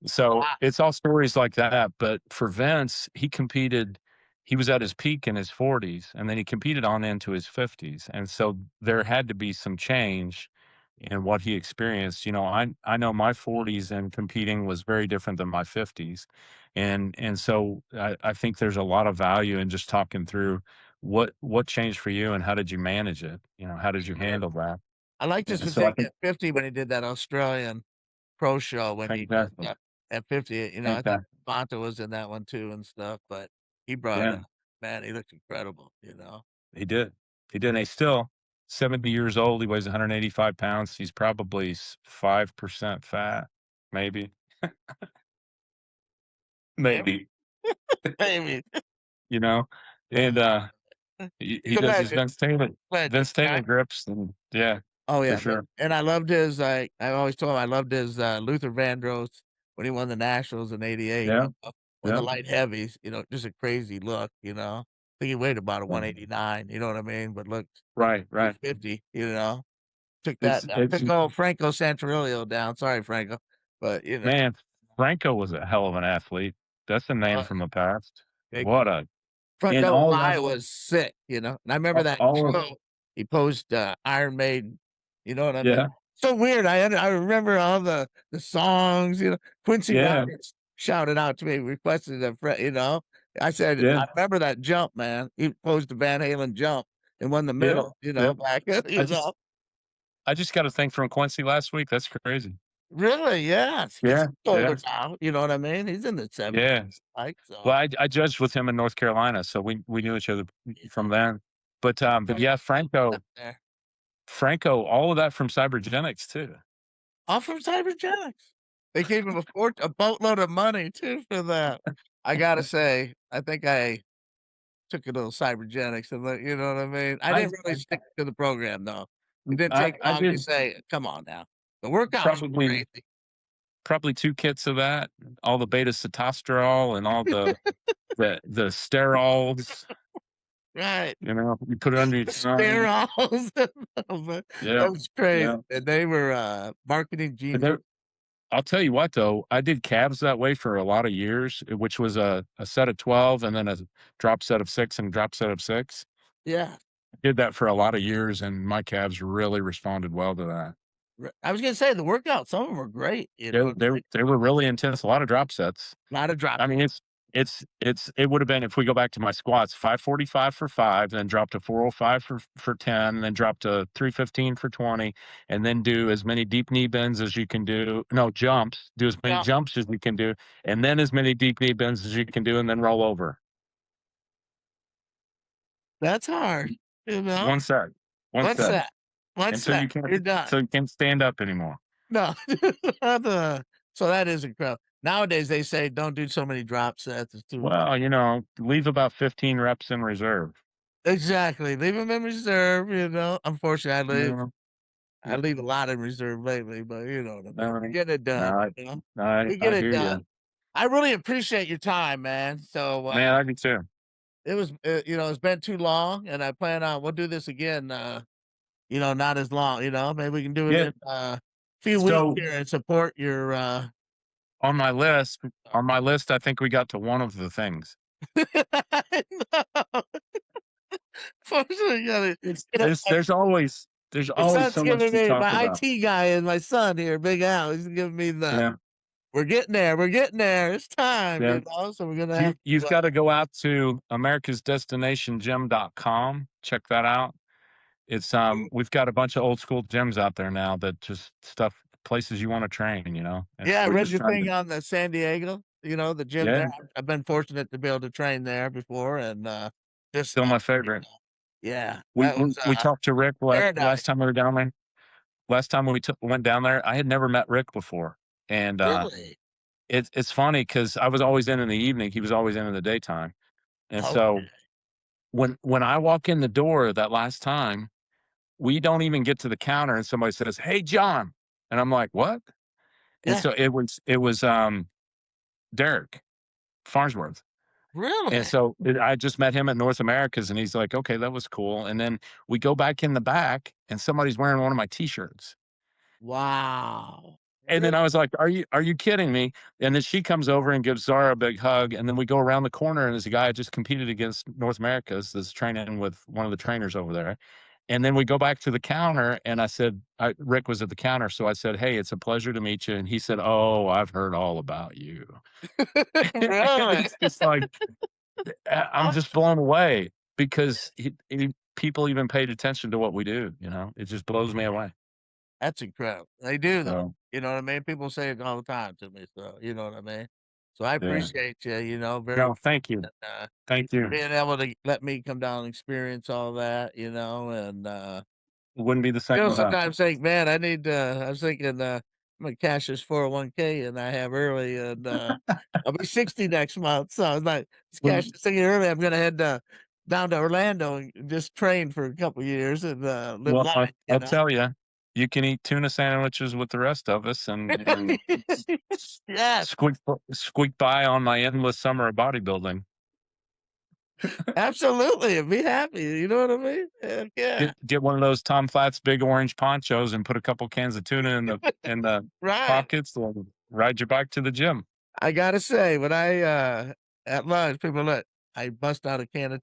So, Ah, it's all stories like that, but for Vince, he was at his peak in his 40s, and then he competed on into his 50s, and so there had to be some change in what he experienced. I know my 40s and competing was very different than my 50s, and so I think there's a lot of value in just talking through what changed for you and how did you manage it? How did you sure. handle that? I liked his And so I physique think at 50 when he did that Australian pro show when he exactly, at 50, I think exactly. Bonta was in that one too and stuff, but he brought Yeah, man, he looked incredible. he did. He did, and he's still 70 years old. He weighs 185 pounds. He's probably 5% fat, maybe, Maybe, maybe, maybe. you know, and, he He's a does his legend, Vince Taylor right? grips, and yeah, Oh, for yeah, but sure. and I loved his, I always told him I loved his, Luther Vandross when he won the nationals in '88, Yeah, when the yeah, light heavies, just a crazy look. I think he weighed about a yeah. 189, you know what I mean, but looked Right, right. 250. Took that It's down, it's took old Franco Santorillo down, sorry, Franco, but, man, Franco was a hell of an athlete. That's a name uh, from the past. big What a Front in Double all of that Lie was sick. And I remember that all of show, he posed, Iron Maiden, you know what I mean? yeah, So weird, I remember all the songs. Quincy yeah, Roberts shouted out to me, requested a friend. I said, yeah, "I remember that jump, man." He posed the Van Halen jump and won the yeah, medal, yeah. back I you know? just I just got a thing from Quincy last week. That's crazy. Really, yes, he's Yeah, older yeah, now, you know what I mean? He's in the 70s, yeah. like, so Well, I judged with him in North Carolina, so we knew each other from then. But somebody yeah, up Franco there. Franco, all of that from Cybergenics too. All from Cyberjacks. They gave him a boatload of money too for that. I gotta say, I think I took a little Cybergenics and you know what I mean? I I didn't really stick to the program though. It didn't I take I long to did say, "Come on now." The workouts were probably crazy. probably 2 kits of that, all the beta sitosterol and all the sterols, Right. you put it under your The tongue. sterols. But Yeah, that was crazy. yeah. And they were, marketing But genius. there I'll tell you what though, I did calves that way for a lot of years, which was a set of 12 and then a drop set of 6 and drop set of 6. Yeah. Did that for a lot of years, and my calves really responded well to that. I was gonna say the workouts, some of them were great, They they were really intense, a lot of drop sets. a lot of drop I mean, it would have been if we go back to my squats, 545 for 5, then drop to 405 for 10, then drop to 315 for 20, and then do as many deep knee bends as you can do. No, jumps. Do as many yeah, jumps as you can do, and then as many deep knee bends as you can do, and then roll over. that's hard, you know? One set. One What's set. that? What's Until that? you can't You're done. until you can't stand up anymore. No. The so that is incredible. Nowadays, they say don't do so many drop sets, it's too Well, leave about 15 reps in reserve. exactly, leave them in reserve. Unfortunately, You know? I leave a lot in reserve lately, but you know what I mean. No, We get it no, done, I you know? I We get I it hear done. you. I really appreciate your time, man. So, Man, I do too. it was, it's been too long, and I plan on we'll do this again, not as long, maybe we can do it Yeah. in a few weeks So here and support your, on my list, I think we got to one of the things. I know. Fortunately, There's my always son's so much giving to me talk my about. IT guy and my son here, Big Al, he's giving me Yeah. "We're getting there, we're getting there, it's time," Yeah. so we're gonna have You've to, got to go out to americasdestinationgym.com. Check that out. It's we've got a bunch of old school gyms out there now that just stuff places you want to train, and yeah, I we're read just your trying thing to on the San Diego, the gym there. yeah, I've been fortunate to be able to train there before and, just, still my favorite. yeah, We that we, was, we talked to Rick paradise. last time we were down there. Last time we went down there, I had never met Rick before, and Really? it's funny because I was always in the evening, he was always in the daytime, and Okay. so when I walk in the door that last time, we don't even get to the counter, and somebody says, "Hey, John," and I'm like, "What?" And Yeah, so it was Derek Farnsworth, and really? so I just met him at North Americas, and he's like, "Okay, that was cool," and then we go back in the back, and somebody's wearing one of my T-shirts. Wow. And Really? then I was like, "Are you kidding me?" And then she comes over and gives Zara a big hug, and then we go around the corner, and there's a guy I just competed against North Americas that's training with one of the trainers over there. And then we go back to the counter, and I said, Rick was at the counter, so I said, "Hey, it's a pleasure to meet you." And he said, "Oh, I've heard all about you." Really? It's just like I'm just blown away because people even paid attention to what we do. It just blows me away. That's incredible. They do though. So You know what I mean? People say it all the time to me, so you know what I mean? So I yeah, appreciate you, very no, much, thank you, and, thank you. being able to let me come down and experience all that, and, It wouldn't be the same without you. sometimes think, "Man, I was thinking, I'm gonna cash this 401k and I have early, and, I'll be 60 next month, so I was like, "Let's cash Well, this thing early. I'm gonna head, down to Orlando and just train for a couple years and, live well, life," I'll tell you, you can eat tuna sandwiches with the rest of us and Yes, squeak by on my endless summer of bodybuilding. absolutely, and be happy, you know what I mean? Heck yeah. Get one of those Tom Flats big orange ponchos and put a couple cans of tuna in the Right. pockets and ride your bike to the gym. I gotta say, when I, at lunch, people look, I bust out a can of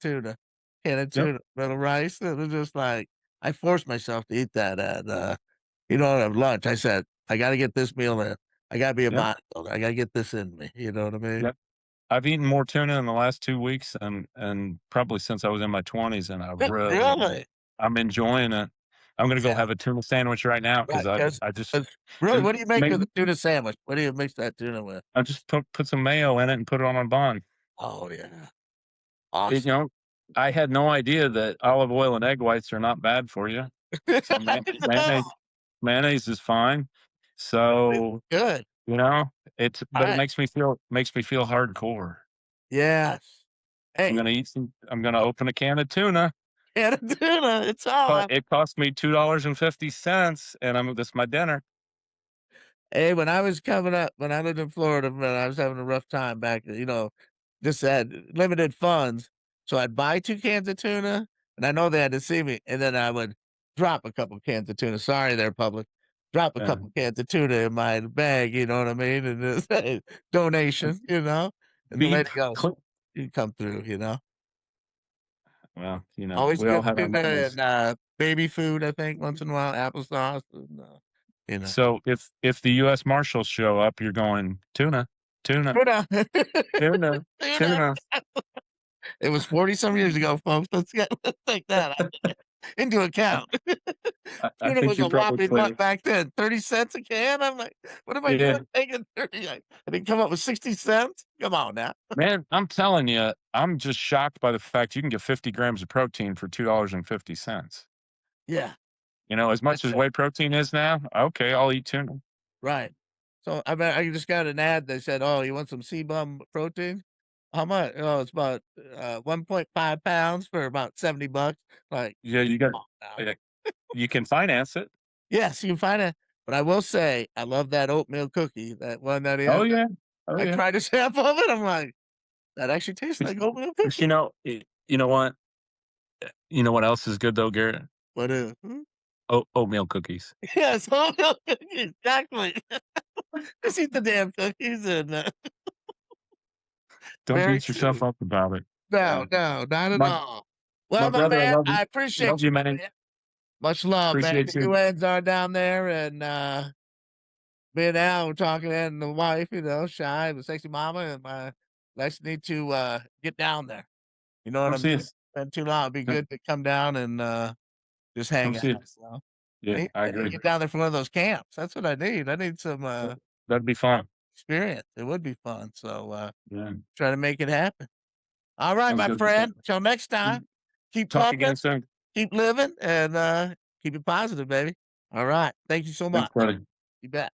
Yep, tuna, little rice, and it's just like, I forced myself to eat that at, at lunch. I said, "I gotta get this meal in. I gotta be a yep, bodybuilder. I gotta get this in me." You know what I mean? yep. I've eaten more tuna in the last 2 weeks and probably since I was in my 20s, and Really? I'm enjoying it. I'm gonna go Yeah, have a tuna sandwich right now because right, I 'cause I just 'cause really, and what do you make with a maybe tuna sandwich? What do you mix that tuna with? I just put some mayo in it and put it on my bun. Oh, yeah. It, Awesome. you know, I had no idea that olive oil and egg whites are not bad for you. So I didn't know. mayonnaise is fine. So, Good. but it Alright. makes me feel hardcore. Yes. Hey, I'm gonna open a can of tuna. can of tuna, it's on. It cost me $2.50 and that's my dinner. Hey, when I was coming up, when I lived in Florida, man, I was having a rough time back, just had limited funds, so I'd buy 2 cans of tuna, and I know they had to see me, and then I would drop a couple cans of tuna. Sorry there, public. Drop a Yeah. couple cans of tuna in my bag, you know what I mean, and just say, "Donation," and the lady Beep, goes, click. "You come through," Well, Always we all good have our tuna moments. and, baby food, I think, once in a while, applesauce and, you know. So if the US Marshals show up, you're going, "Tuna, tuna, Tuna. tuna, Tuna. tuna." It was 40 some years ago, folks. Let's take that into account. I Tuna think was you're a probably whopping what clear. back then? 30 cents a can? I'm like, "What am I doing Yeah. taking 30?" I didn't come up with 60 cents? Come on now. Man, I'm telling you, I'm just shocked by the fact you can get 50 grams of protein for $2.50. Yeah, As much that's as it. whey protein is now, okay, I'll eat tuna. Right. So, I just got an ad that said, "Oh, you want some CBum protein? How much?" "Oh, it's about, 1.5 pounds for about 70 bucks." Like, Yeah, "Oh, now." uh, you can finance it. Yes, you can find it, but I will say, I love that oatmeal cookie, that one that he Oh, has. yeah. Oh, I yeah. tried a sample of it. I'm like, that actually tastes But like oatmeal but cookies. you know what? You know what else is good though, Garrett? What is? Oatmeal cookies. Yes, oatmeal cookies. Exactly. Just eat the damn cookies and Don't very beat yourself true. up about it. No, Yeah. no, not at My all. Well, my my brother, I man, love you. I Love appreciate you, you, man. man. Much love, man. Appreciate you. You ends are down there, and me and Al were talking, and the wife, Shy, the sexy mama, and my let's need to get down there. You know what Come I see mean? us. Been too long. It'd be Yeah, good to come down and just come hang see out. us. Yeah, I I need to agree. get down there for one of those camps. That's what I need. I need some That'd be fun. experience. It would be fun. So Yeah. try to make it happen. All right, Sounds my good. friend. Till next time. Keep Talk pumping, again soon. keep living, and keep it positive, baby. All right. Thank you so Thanks, much. buddy. You bet.